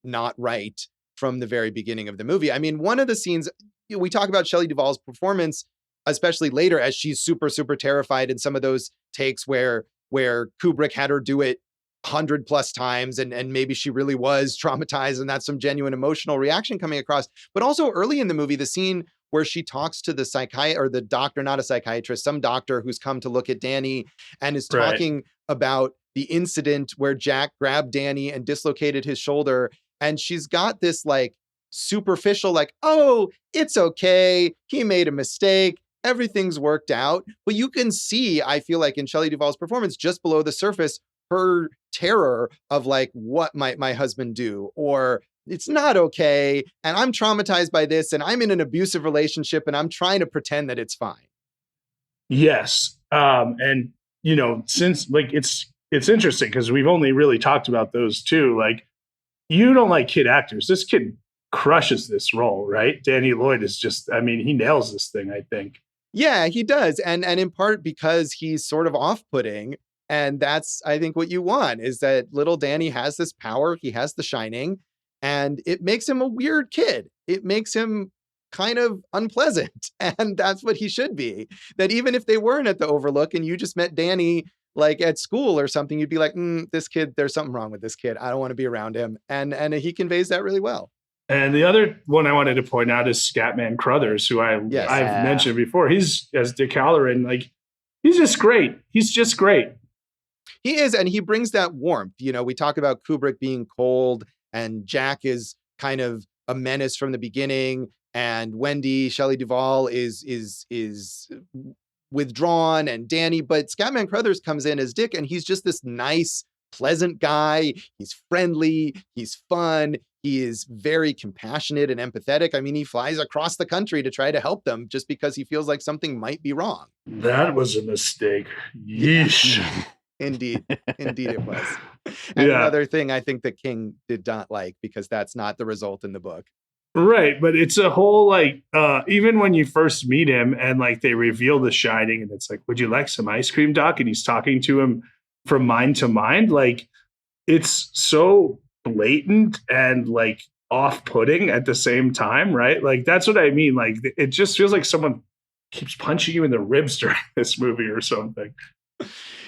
not right from the very beginning of the movie. I mean, one of the scenes, we talk about Shelley Duvall's performance, especially later, as she's super, super terrified in some of those takes where Kubrick had her do it 100+ times, and maybe she really was traumatized, and that's some genuine emotional reaction coming across. But also early in the movie, the scene where she talks to the psychiatrist or the doctor, not a psychiatrist, some doctor who's come to look at Danny and is talking about the incident where Jack grabbed Danny and dislocated his shoulder. And she's got this like superficial, like, oh, it's okay. He made a mistake. Everything's worked out. But you can see, I feel like in Shelley Duvall's performance, just below the surface, her terror of like, what might my husband do? Or it's not okay. And I'm traumatized by this. And I'm in an abusive relationship and I'm trying to pretend that it's fine. Yes. And, you know, since like it's interesting because we've only really talked about those two. Like, you don't like kid actors. This kid crushes this role, right? Danny Lloyd is just, I mean, he nails this thing, I think. Yeah, he does. And in part because he's sort of off-putting. And that's, I think, what you want is that little Danny has this power. He has the shining. And it makes him a weird kid. It makes him kind of unpleasant. And that's what he should be. That even if they weren't at the Overlook and you just met Danny like at school or something, you'd be like, this kid, there's something wrong with this kid. I don't want to be around him. And he conveys that really well. And the other one I wanted to point out is Scatman Crothers, who I've mentioned before. He's, as Dick Halloran, like, he's just great. He's just great. He is. And he brings that warmth. You know, we talk about Kubrick being cold and Jack is kind of a menace from the beginning. And Wendy, Shelley Duvall is withdrawn, and Danny, but Scatman Crothers comes in as Dick, and he's just this nice, pleasant guy. He's friendly. He's fun. He is very compassionate and empathetic. I mean, he flies across the country to try to help them just because he feels like something might be wrong. That was a mistake. Yeesh. Indeed it was. And another thing I think the King did not like, because that's not the result in the book. Right, but it's a whole like even when you first meet him and like they reveal The Shining and it's like, would you like some ice cream, Doc? And he's talking to him from mind to mind. Like, it's so blatant and like off-putting at the same time, right? Like, that's what I mean. Like, it just feels like someone keeps punching you in the ribs during this movie or something.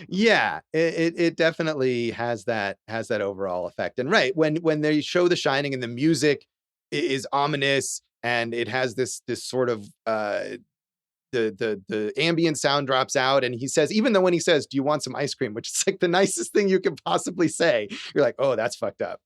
Yeah, it definitely has that overall effect. And right, when they show The Shining and the music is ominous and it has this sort of the ambient sound drops out, and he says, even though when he says, do you want some ice cream, which is like the nicest thing you could possibly say, you're like, oh, that's fucked up.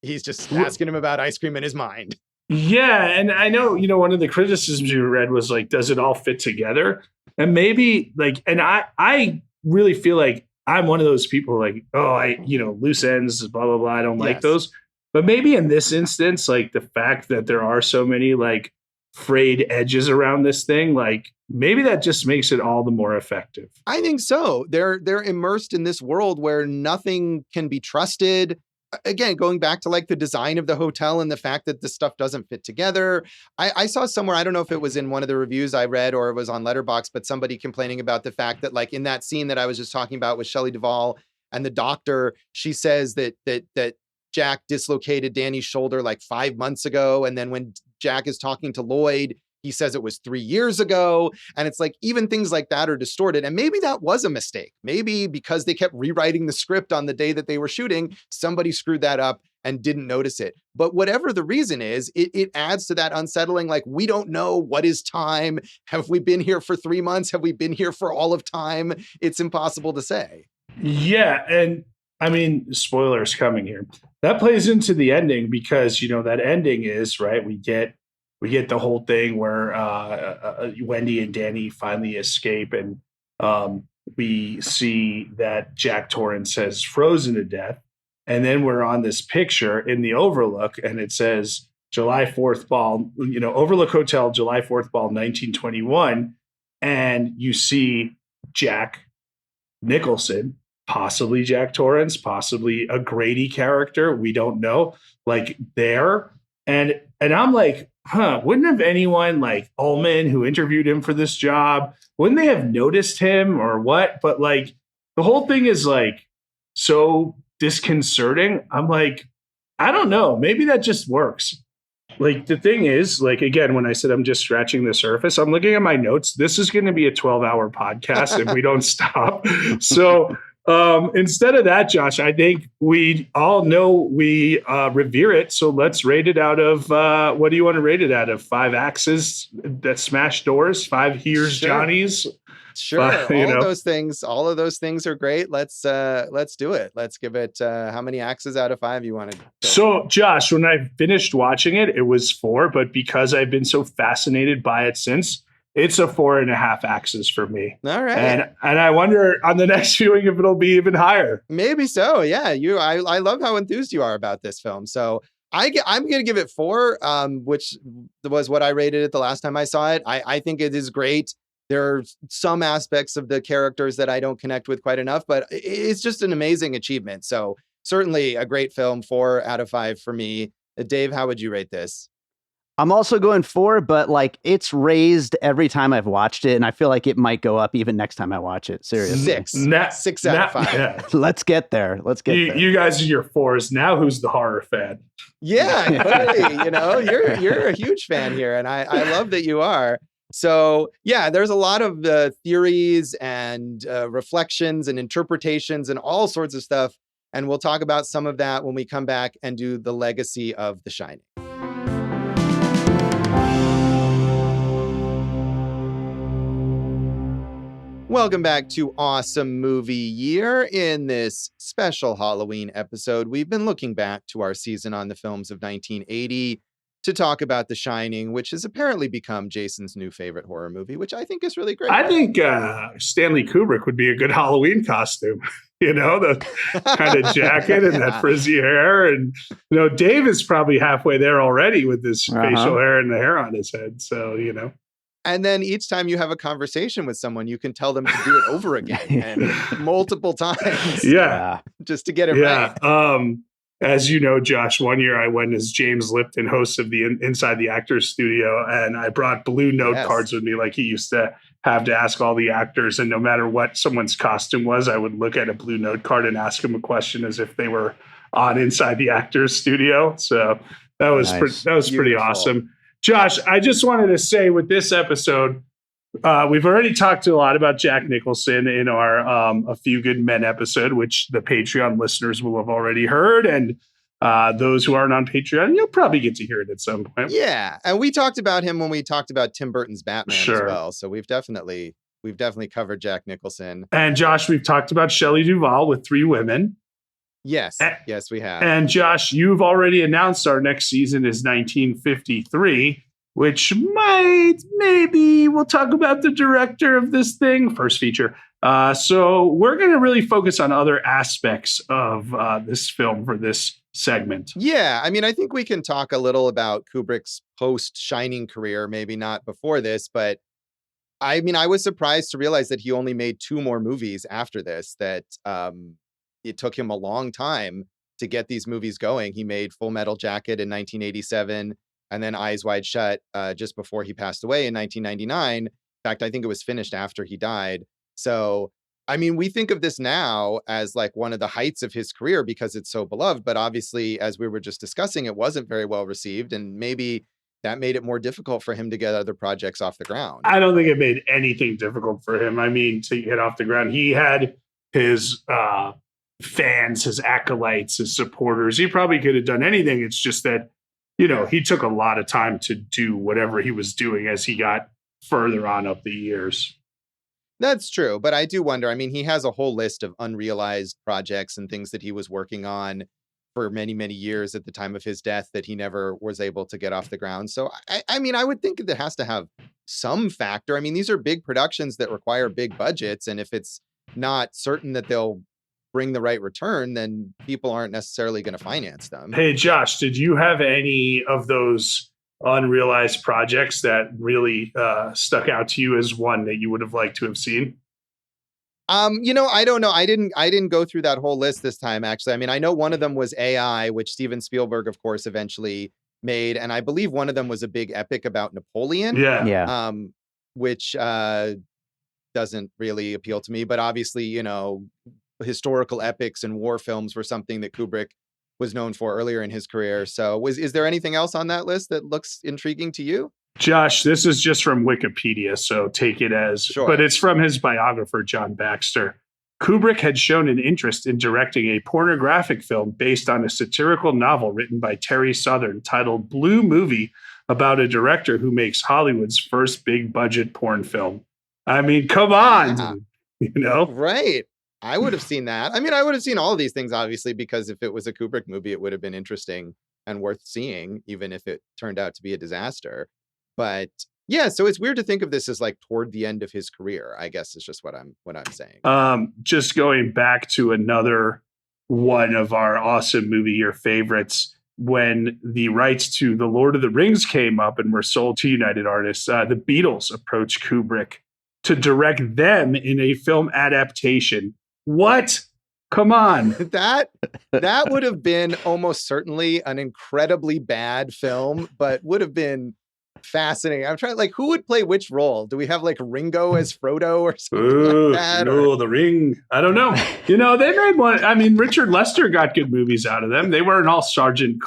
He's just asking him about ice cream in his mind. Yeah, and I know, you know, one of the criticisms you read was like, does it all fit together? And maybe like, and I really feel like I'm one of those people like, oh, loose ends, blah, blah, blah. I don't like those. But maybe in this instance, like the fact that there are so many like frayed edges around this thing, like maybe that just makes it all the more effective. I think so. They're immersed in this world where nothing can be trusted. Again, going back to like the design of the hotel and the fact that this stuff doesn't fit together. I saw somewhere, I don't know if it was in one of the reviews I read or it was on Letterboxd, but somebody complaining about the fact that like in that scene that I was just talking about with Shelley Duvall and the doctor, she says that Jack dislocated Danny's shoulder like 5 months ago. And then when Jack is talking to Lloyd, he says it was 3 years ago. And it's like, even things like that are distorted. And maybe that was a mistake. Maybe because they kept rewriting the script on the day that they were shooting, somebody screwed that up and didn't notice it. But whatever the reason is, it adds to that unsettling, like, we don't know what is time. Have we been here for 3 months? Have we been here for all of time? It's impossible to say. Yeah. And I mean, spoilers coming here. That plays into the ending because, you know, that ending is, right, we get the whole thing where Wendy and Danny finally escape, and we see that Jack Torrance has frozen to death. And then we're on this picture in the Overlook, and it says July 4th ball, you know, Overlook Hotel, July 4th ball, 1921. And you see Jack Nicholson, possibly Jack Torrance, possibly a Grady character, we don't know, like there. And I'm like, wouldn't have anyone like Ullman, who interviewed him for this job, wouldn't they have noticed him or what? But like the whole thing is like so disconcerting. I'm like, I don't know, maybe that just works. Like the thing is, like, again, when I said I'm just scratching the surface, I'm looking at my notes. This is going to be a 12-hour podcast if we don't stop. So Instead of that, Josh, I think we all know we revere it. So let's rate it out of what do you want to rate it out of? 5 axes that smash doors, 5 here's Johnnies. Sure. All of those things are great. Let's do it. Let's give it how many axes out of 5 you wanted? So Josh, when I finished watching it, it was 4, but because I've been so fascinated by it since, it's a 4.5 axes for me. All right. And I wonder on the next viewing if it'll be even higher. Maybe so. Yeah. I love how enthused you are about this film. So I'm going to give it 4, which was what I rated it the last time I saw it. I think it is great. There are some aspects of the characters that I don't connect with quite enough, but it's just an amazing achievement. So certainly a great film, 4 out of 5 for me. Dave, how would you rate this? I'm also going 4, but like it's raised every time I've watched it, and I feel like it might go up even next time I watch it. Seriously, 6 out of 5. Yeah. Let's get there. There. You guys are your 4s. Now who's the horror fan? Yeah, clearly, you're a huge fan here, and I love that you are. So yeah, there's a lot of theories and reflections and interpretations and all sorts of stuff, and we'll talk about some of that when we come back and do the legacy of The Shining. Welcome back to Awesome Movie Year. In this special Halloween episode, we've been looking back to our season on the films of 1980 to talk about The Shining, which has apparently become Jason's new favorite horror movie, which I think is really great. I think Stanley Kubrick would be a good Halloween costume. The kind of jacket and that frizzy hair. And, Dave is probably halfway there already with this facial hair and the hair on his head. So, And then each time you have a conversation with someone, you can tell them to do it over again and multiple times. Yeah. Just to get it right. As you know, Josh, one year I went as James Lipton, host of the Inside the Actors Studio, and I brought blue note cards with me like he used to have to ask all the actors. And no matter what someone's costume was, I would look at a blue note card and ask them a question as if they were on Inside the Actors Studio. So that was pretty awesome. Josh, I just wanted to say with this episode, we've already talked a lot about Jack Nicholson in our A Few Good Men episode, which the Patreon listeners will have already heard. And those who aren't on Patreon, you'll probably get to hear it at some point. Yeah. And we talked about him when we talked about Tim Burton's Batman as well. So we've definitely covered Jack Nicholson. And Josh, we've talked about Shelley Duvall with 3 women. Yes. Yes, we have. And Josh, you've already announced our next season is 1953, which maybe we'll talk about the director of this thing, first feature. So we're going to really focus on other aspects of this film for this segment. Yeah. I mean, I think we can talk a little about Kubrick's post-Shining career, maybe not before this, but I mean, I was surprised to realize that he only made 2 more movies after this, that it took him a long time to get these movies going. He made Full Metal Jacket in 1987 and then Eyes Wide Shut just before he passed away in 1999. In fact, I think it was finished after he died. So, I mean, we think of this now as like one of the heights of his career because it's so beloved. But obviously, as we were just discussing, it wasn't very well received. And maybe that made it more difficult for him to get other projects off the ground. I don't think it made anything difficult for him. I mean, to get off the ground, he had his fans, his acolytes, his supporters. He probably could have done anything. It's just that, he took a lot of time to do whatever he was doing as he got further on up the years. That's true. But I do wonder, I mean, he has a whole list of unrealized projects and things that he was working on for many, many years at the time of his death that he never was able to get off the ground. So, I mean, I would think that it has to have some factor. I mean, these are big productions that require big budgets. And if it's not certain that they'll bring the right return, then people aren't necessarily going to finance them. Hey, Josh, did you have any of those unrealized projects that really stuck out to you as one that you would have liked to have seen? I don't know. I didn't go through that whole list this time, actually. I mean, I know one of them was AI, which Steven Spielberg, of course, eventually made. And I believe one of them was a big epic about Napoleon. Yeah. Which doesn't really appeal to me. But obviously, historical epics and war films were something that Kubrick was known for earlier in his career. So is there anything else on that list that looks intriguing to you? Josh, this is just from Wikipedia, so take it as, but it's from his biographer, John Baxter. Kubrick had shown an interest in directing a pornographic film based on a satirical novel written by Terry Southern titled Blue Movie, about a director who makes Hollywood's first big budget porn film. I mean, come on, Right. I would have seen that. I mean, I would have seen all of these things, obviously, because if it was a Kubrick movie, it would have been interesting and worth seeing, even if it turned out to be a disaster. But yeah, so it's weird to think of this as like toward the end of his career, I guess is just what I'm saying. Just going back to another one of our awesome movie year favorites, when the rights to The Lord of the Rings came up and were sold to United Artists, the Beatles approached Kubrick to direct them in a film adaptation. What? Come on. That would have been almost certainly an incredibly bad film, but would have been fascinating. I'm trying, like, who would play which role? Do we have like Ringo as Frodo or something like that? The Ring. I don't know. They made one. I mean, Richard Lester got good movies out of them. They weren't all Sergeant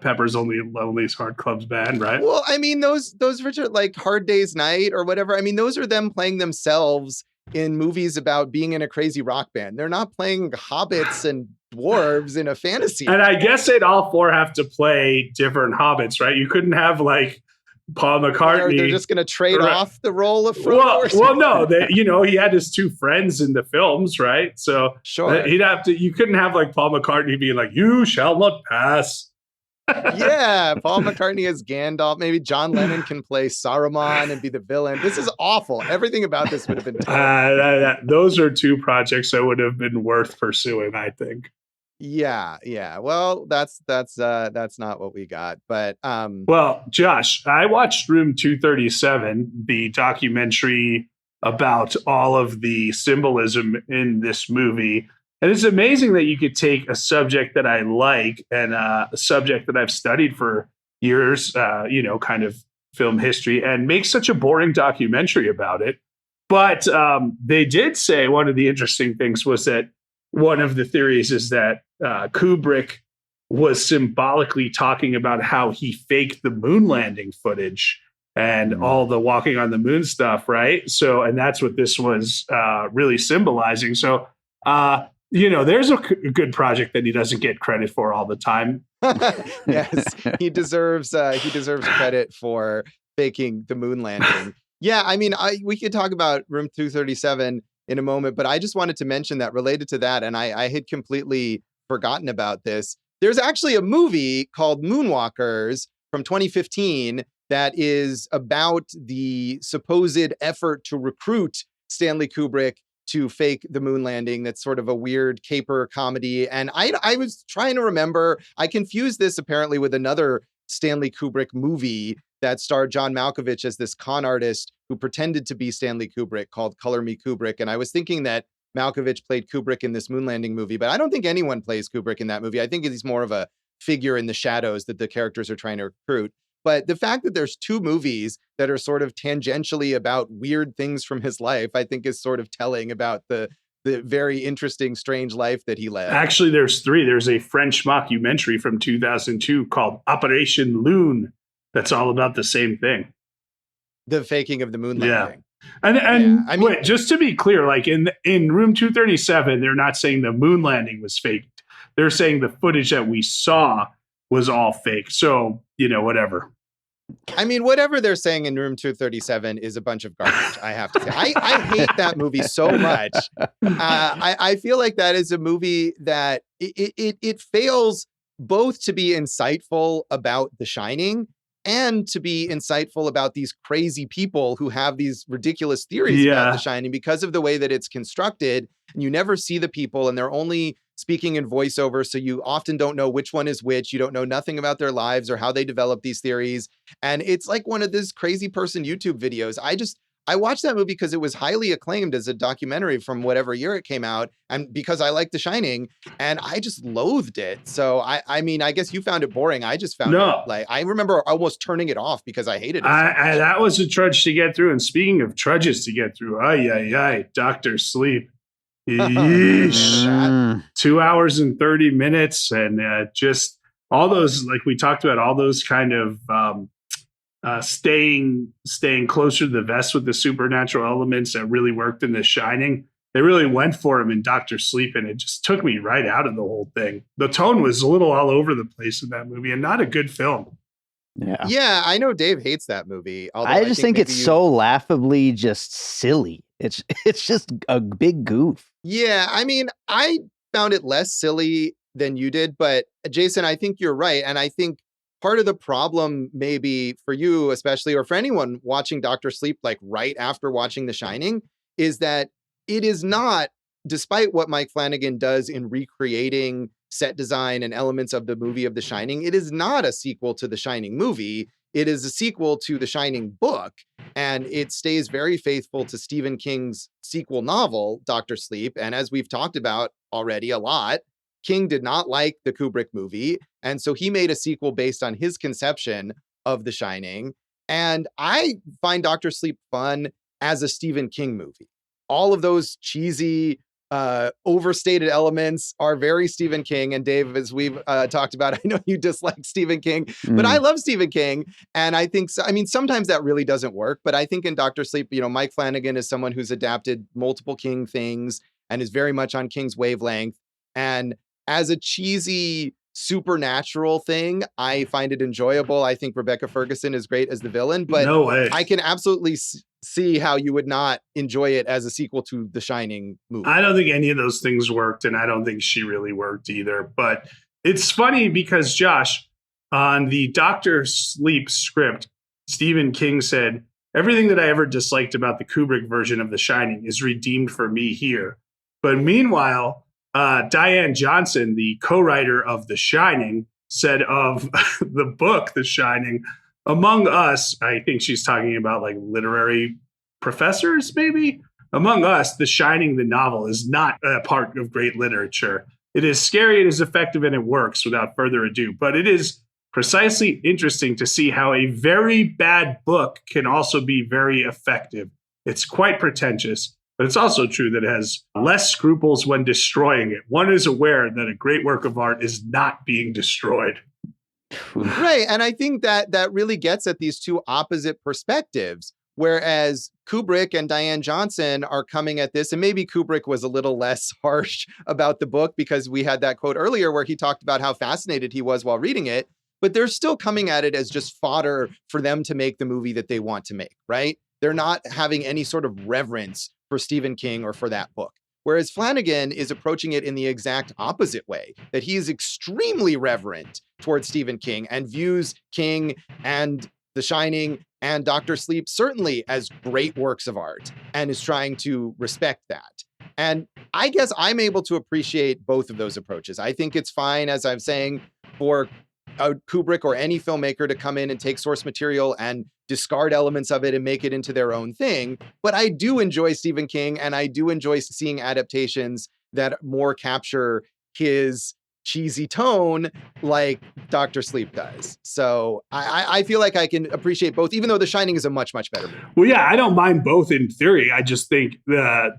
Pepper's Lonely Hearts Club Band, right? Well, I mean, those Richard, like Hard Day's Night or whatever. I mean, those are them playing themselves in movies about being in a crazy rock band. They're not playing hobbits and dwarves in a fantasy. And I guess they'd all four have to play different hobbits, right? You couldn't have like Paul McCartney. They're just going to trade off the role of Frodo. Well, no, he had his two friends in the films, right? So sure, he'd have to. You couldn't have like Paul McCartney being like, "You shall not pass." Yeah, Paul McCartney as Gandalf. Maybe John Lennon can play Saruman and be the villain. This is awful. Everything about this would have been terrible. Those are two projects that would have been worth pursuing, I think. Yeah. Well, that's not what we got. But well, Josh, I watched Room 237, the documentary about all of the symbolism in this movie. And it's amazing that you could take a subject that I like and a subject that I've studied for years, kind of film history, and make such a boring documentary about it. But they did say one of the interesting things was that one of the theories is that Kubrick was symbolically talking about how he faked the moon landing footage and all the walking on the moon stuff, right? So, and that's what this was really symbolizing. So, there's a good project that he doesn't get credit for all the time. Yes, he deserves credit for faking the moon landing. Yeah, I mean, we could talk about Room 237 in a moment, but I just wanted to mention that related to that, and I had completely forgotten about this. There's actually a movie called Moonwalkers from 2015 that is about the supposed effort to recruit Stanley Kubrick to fake the moon landing. That's sort of a weird caper comedy. And I was trying to remember, I confused this apparently with another Stanley Kubrick movie that starred John Malkovich as this con artist who pretended to be Stanley Kubrick called Color Me Kubrick. And I was thinking that Malkovich played Kubrick in this moon landing movie, but I don't think anyone plays Kubrick in that movie. I think he's more of a figure in the shadows that the characters are trying to recruit. But the fact that there's two movies that are sort of tangentially about weird things from his life, I think is sort of telling about the very interesting, strange life that he led. Actually, there's three. There's a French mockumentary from 2002 called Operation Loon that's all about the same thing. The faking of the moon landing. And I mean, wait, just to be clear, like in Room 237, they're not saying the moon landing was faked. They're saying the footage that we saw was all fake. So, whatever. I mean, whatever they're saying in Room 237 is a bunch of garbage, I have to say. I hate that movie so much. I feel like that is a movie that it fails both to be insightful about The Shining and to be insightful about these crazy people who have these ridiculous theories about The Shining because of the way that it's constructed. And you never see the people and they're only speaking in voiceover. So you often don't know which one is which. You don't know nothing about their lives or how they develop these theories. And it's like one of these crazy person YouTube videos. I watched that movie because it was highly acclaimed as a documentary from whatever year it came out. And because I like The Shining and I just loathed it. So I mean, I guess you found it boring. I just found it like, I remember almost turning it off because I hated it. That was a trudge to get through. And speaking of trudges to get through, Dr. Sleep. 2 hours and 30 minutes. And just all those, like we talked about, all those kind of staying closer to the vest with the supernatural elements that really worked in The Shining. they really went for him in Dr. Sleep, and it just took me right out of the whole thing. The tone was a little all over the place in that movie, and not a good film. Yeah, I know Dave hates that movie. Although I just think it's so laughably just silly. It's just a big goof. Yeah, I mean, I found it less silly than you did, but Jason, I think you're right. And I think part of the problem maybe for you especially, or for anyone watching Dr. Sleep like right after watching The Shining, is that it is not, despite what Mike Flanagan does in recreating set design and elements of the movie of The Shining, it is not a sequel to The Shining movie. It is a sequel to The Shining book, and it stays very faithful to Stephen King's sequel novel, Dr. Sleep. And as we've talked about already a lot, King did not like the Kubrick movie, and so he made a sequel based on his conception of The Shining. And I find Dr. Sleep fun as a Stephen King movie. All of those cheesy, overstated elements are very Stephen King. And Dave, as we've talked about, I know you dislike Stephen King, but I love Stephen King. And I think, I mean, sometimes that really doesn't work. But I think in Dr. Sleep, you know, Mike Flanagan is someone who's adapted multiple King things and is very much on King's wavelength. And as a cheesy supernatural thing, I find it enjoyable. I think Rebecca Ferguson is great as the villain, but No way. I can absolutely see how you would not enjoy it as a sequel to The Shining movie. I don't think any of those things worked, and I don't think she really worked either. But it's funny because, Josh, on the Dr. Sleep script, Stephen King said, everything that I ever disliked about the Kubrick version of The Shining is redeemed for me here. But meanwhile, Diane Johnson, the co-writer of The Shining, said of the book, The Shining, among us, I think she's talking about like literary professors, maybe. Among us, The Shining, the novel, is not a part of great literature. It is scary, it is effective, and it works without further ado. But it is precisely interesting to see how a very bad book can also be very effective. It's quite pretentious, but it's also true that it has less scruples when destroying it. One is aware that a great work of art is not being destroyed. Right. And I think that that really gets at these two opposite perspectives, whereas Kubrick and Diane Johnson are coming at this, and maybe Kubrick was a little less harsh about the book because we had that quote earlier where he talked about how fascinated he was while reading it, but they're still coming at it as just fodder for them to make the movie that they want to make, right? They're not having any sort of reverence for Stephen King or for that book. Whereas Flanagan is approaching it in the exact opposite way, that he is extremely reverent towards Stephen King and views King and The Shining and Dr. Sleep certainly as great works of art and is trying to respect that. And I guess I'm able to appreciate both of those approaches. I think it's fine, as I'm saying, for a Kubrick or any filmmaker to come in and take source material and discard elements of it and make it into their own thing. But I do enjoy Stephen King, and I do enjoy seeing adaptations that more capture his cheesy tone like Dr. Sleep does. So I feel like I can appreciate both, even though The Shining is a much, much better movie. Well, yeah, I don't mind both in theory. I just think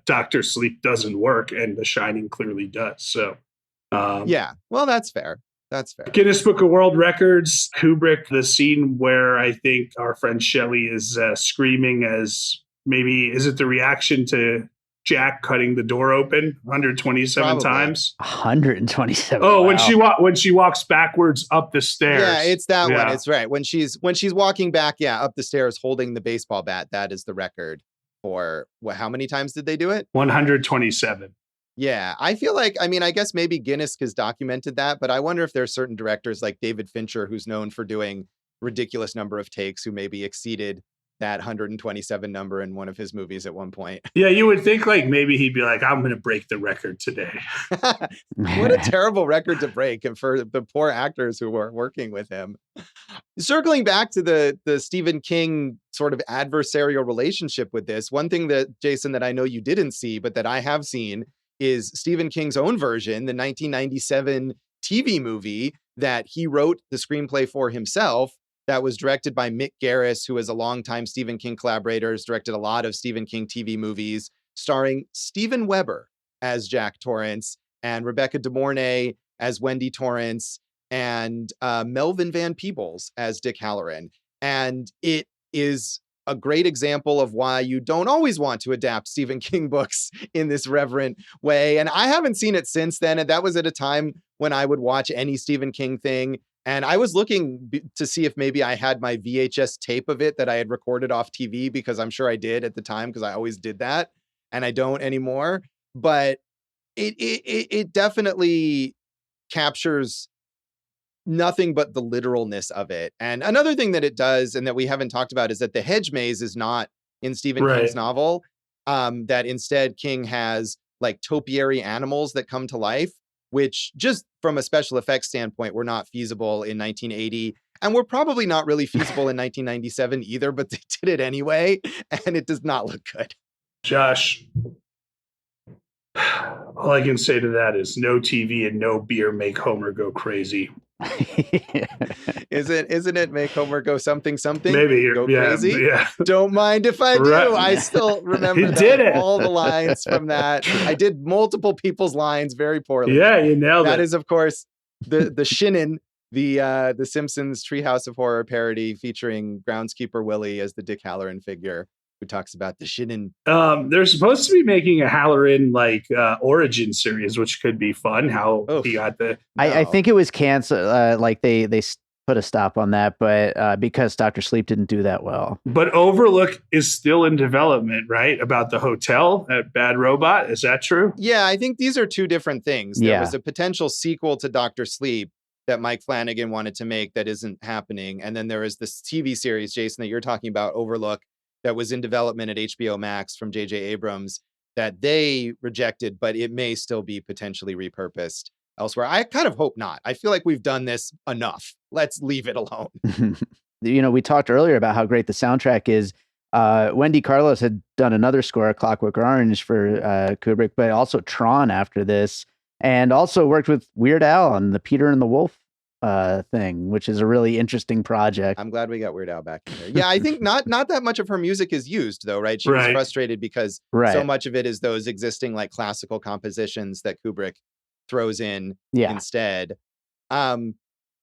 Dr. Sleep doesn't work and The Shining clearly does. So, yeah, well, that's fair. That's fair. Guinness Book of World Records, Kubrick, the scene where I think our friend Shelley is screaming as maybe, is it the reaction to Jack cutting the door open 127 Probably. times? 127. Oh, wow. when she walks backwards up the stairs. Yeah, it's that Yeah. one. It's right. When she's walking back, up the stairs holding the baseball bat, that is the record for how many times did they do it? 127. Yeah, I feel like, I mean, I guess maybe Guinness has documented that, but I wonder if there's certain directors like David Fincher, who's known for doing ridiculous number of takes, who maybe exceeded that 127 number in one of his movies at one point. Yeah, you would think like maybe he'd be like, I'm going to break the record today. What a terrible record to break, and for the poor actors who were working with him. Circling back to the Stephen King sort of adversarial relationship with this, one thing that, Jason, that I know you didn't see, but that I have seen is Stephen King's own version, the 1997 TV movie that he wrote the screenplay for himself, that was directed by Mick Garris, who is a longtime Stephen King collaborator, has directed a lot of Stephen King TV movies, starring Steven Weber as Jack Torrance and Rebecca De Mornay as Wendy Torrance and Melvin Van Peebles as Dick Halloran. And it is a great example of why you don't always want to adapt Stephen King books in this reverent way. And I haven't seen it since then. And that was at a time when I would watch any Stephen King thing. And I was looking to see if maybe I had my VHS tape of it that I had recorded off TV, because I'm sure I did at the time, because I always did that. And I don't anymore. But it definitely captures nothing but the literalness of it. And another thing that it does, and that we haven't talked about, is that the hedge maze is not in Stephen King's novel. That instead King has like topiary animals that come to life, which just from a special effects standpoint were not feasible in 1980. And were probably not really feasible in 1997 either, but they did it anyway. And it does not look good. Josh, all I can say to that is no TV and no beer make Homer go crazy. Isn't it make Homer go something? Maybe go crazy. Yeah. Don't mind if I do. Right. I still remember all the lines from that. I did multiple people's lines very poorly. Yeah, you nailed it. That is, of course, the Shinnin, the Simpsons Treehouse of Horror parody featuring groundskeeper Willie as the Dick Halloran figure, who talks about the Shinnin. They're supposed to be making a Halloran origin series, which could be fun. How he got the. I think it was canceled. They put a stop on that, but because Dr. Sleep didn't do that well. But Overlook is still in development, right? About the hotel at Bad Robot. Is that true? Yeah, I think these are two different things. There was a potential sequel to Dr. Sleep that Mike Flanagan wanted to make that isn't happening. And then there is this TV series, Jason, that you're talking about, Overlook, that was in development at HBO Max from J.J. Abrams that they rejected, but it may still be potentially repurposed elsewhere. I kind of hope not. I feel like we've done this enough. Let's leave it alone. We talked earlier about how great the soundtrack is. Wendy Carlos had done another score, Clockwork Orange, for Kubrick, but also Tron after this, and also worked with Weird Al on the Peter and the Wolf thing, which is a really interesting project. I'm glad we got Weird Al back in there. Yeah, I think not that much of her music is used though, right? She was frustrated because so much of it is those existing like classical compositions that Kubrick throws in instead.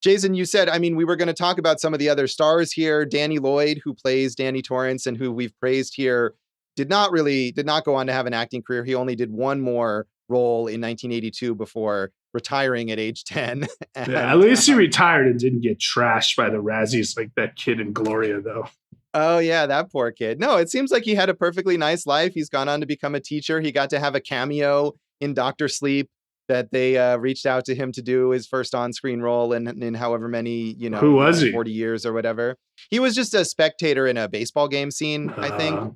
Jason, you said, we were going to talk about some of the other stars here. Danny Lloyd, who plays Danny Torrance and who we've praised here, did not go on to have an acting career. He only did one more role in 1982 before retiring at age 10. And, at least he retired and didn't get trashed by the Razzies like that kid in Gloria, though. Oh, yeah, that poor kid. No, it seems like he had a perfectly nice life. He's gone on to become a teacher. He got to have a cameo in Dr. Sleep that they reached out to him to do his first on-screen role in however many, who was he? 40 years or whatever. He was just a spectator in a baseball game scene, I think.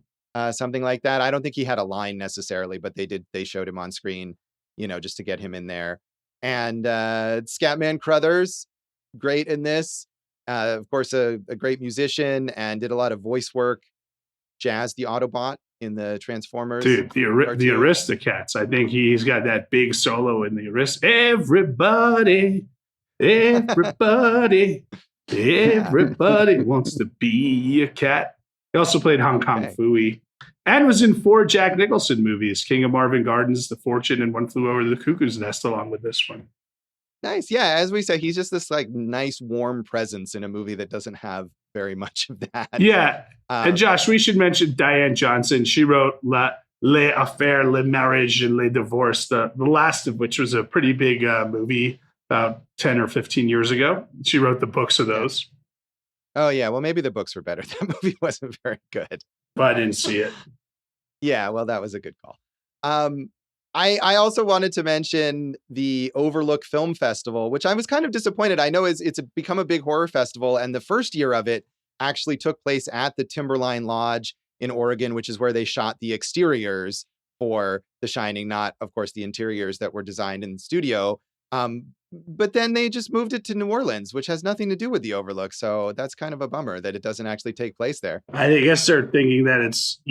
Something like that. I don't think he had a line necessarily, but they showed him on screen, just to get him in there. And Scatman Crothers, great in this. Of course, a great musician and did a lot of voice work. Jazz the Autobot in the Transformers. Dude, the Aristocats. I think he's got that big solo in the Everybody wants to be a cat. He also played Hong Kong Phooey and was in 4 Jack Nicholson movies, King of Marvin Gardens, The Fortune, and One Flew Over the Cuckoo's Nest, along with this one. Nice. Yeah, as we say, he's just this nice, warm presence in a movie that doesn't have very much of that. Yeah. And Josh, we should mention Diane Johnson. She wrote Les Affaires, Le Mariage, and Le Divorce, the last of which was a pretty big movie about 10 or 15 years ago. She wrote the books of those. Oh, yeah. Well, maybe the books were better. That movie wasn't very good. But I didn't see it. Yeah, well, that was a good call. I also wanted to mention the Overlook Film Festival, which I was kind of disappointed. I know it's become a big horror festival, and the first year of it actually took place at the Timberline Lodge in Oregon, which is where they shot the exteriors for The Shining, not, of course, the interiors that were designed in the studio. But then they just moved it to New Orleans, which has nothing to do with the Overlook. So that's kind of a bummer that it doesn't actually take place there. I guess they're thinking that it's,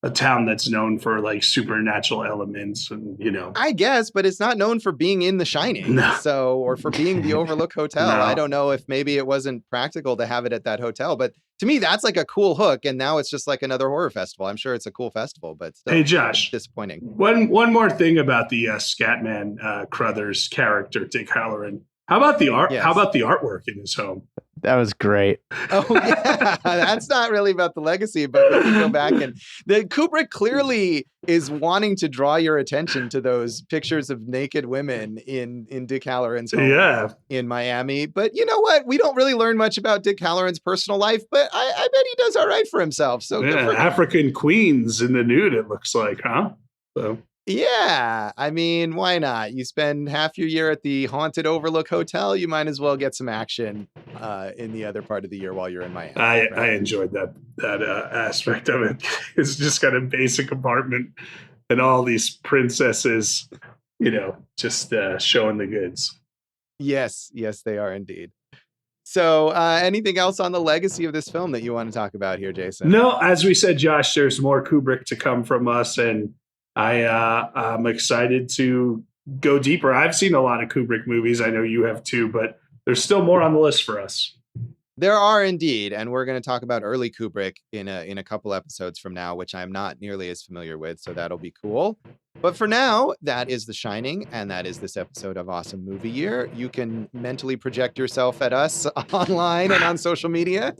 a town that's known for supernatural elements and, I guess, but it's not known for being in The Shining. No. So, or for being the Overlook Hotel. No. I don't know if maybe it wasn't practical to have it at that hotel, but to me, that's a cool hook. And now it's just another horror festival. I'm sure it's a cool festival, but still, hey, Josh, disappointing. One more thing about the Scatman Crothers character, Dick Halloran. How about the art? Yes. How about the artwork in his home? That was great. Oh yeah, that's not really about the legacy, but we can go back and the Kubrick clearly is wanting to draw your attention to those pictures of naked women in Dick Halloran's home in Miami. But you know what? We don't really learn much about Dick Halloran's personal life, but I bet he does all right for himself. So good for him. African queens in the nude, it looks like, huh? So. Yeah, I mean, why not? You spend half your year at the haunted Overlook Hotel, you might as well get some action in the other part of the year while you're in Miami. I enjoyed that aspect of it. It's just got a basic apartment and all these princesses, just showing the goods. Yes, they are indeed. So anything else on the legacy of this film that you want to talk about here, Jason? No, as we said, Josh, there's more Kubrick to come from us, and I'm excited to go deeper. I've seen a lot of Kubrick movies. I know you have too, but there's still more on the list for us. There are indeed, and we're going to talk about early Kubrick in a couple episodes from now, which I'm not nearly as familiar with, so that'll be cool. But for now, that is The Shining, and that is this episode of Awesome Movie Year. You can mentally project yourself at us online and on social media.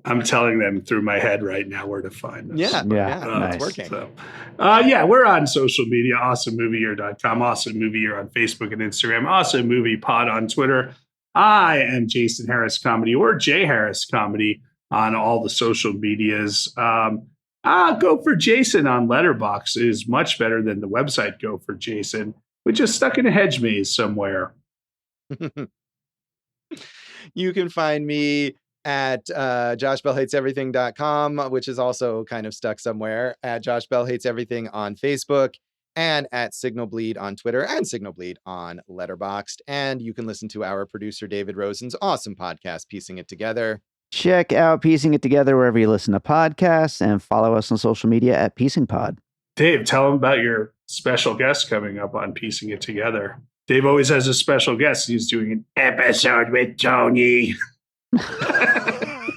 I'm telling them through my head right now where to find us. Yeah, nice. It's working. So, we're on social media, awesomemovieyear.com, Awesome Movie Year on Facebook and Instagram, Awesome Movie Pod on Twitter. I am Jason Harris Comedy or Jay Harris Comedy on all the social medias. Go for Jason on Letterboxd is much better than the website Go for Jason, which is stuck in a hedge maze somewhere. You can find me at joshbellhateseverything.com, which is also kind of stuck somewhere, at Josh Bell Hates Everything on Facebook, and at Signal Bleed on Twitter and Signal Bleed on Letterboxd. And you can listen to our producer David Rosen's awesome podcast, Piecing It Together. Check out Piecing It Together wherever you listen to podcasts, and follow us on social media at Piecing Pod. Dave, tell them about your special guest coming up on Piecing It Together. Dave always has a special guest. He's doing an episode with Tony.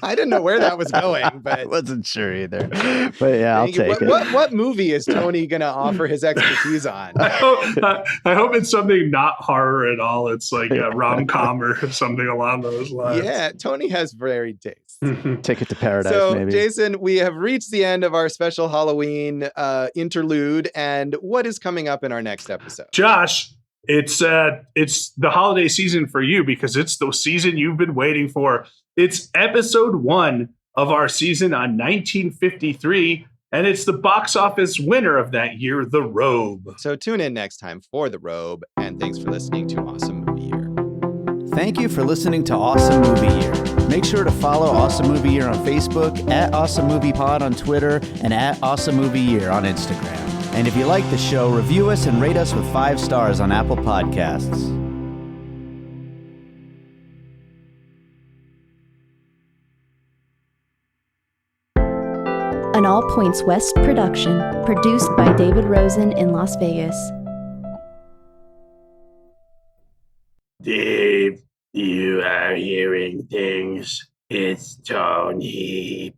I didn't know where that was going, but I wasn't sure either. But yeah, I'll take it. What movie is Tony going to offer his expertise on? I hope it's something not horror at all. It's like a rom-com or something along those lines. Yeah, Tony has varied tastes. Ticket to Paradise, so, maybe. Jason, we have reached the end of our special Halloween interlude. And what is coming up in our next episode? Josh, it's the holiday season for you because it's the season you've been waiting for. It's episode 1 of our season on 1953, and it's the box office winner of that year, The Robe. So tune in next time for The Robe, and thanks for listening to Awesome Movie Year. Thank you for listening to Awesome Movie Year. Make sure to follow Awesome Movie Year on Facebook, at Awesome Movie Pod on Twitter, and at Awesome Movie Year on Instagram. And if you like the show, review us and rate us with 5 stars on Apple Podcasts. An All Points West production, produced by David Rosen in Las Vegas. Dave, you are hearing things. It's Tony.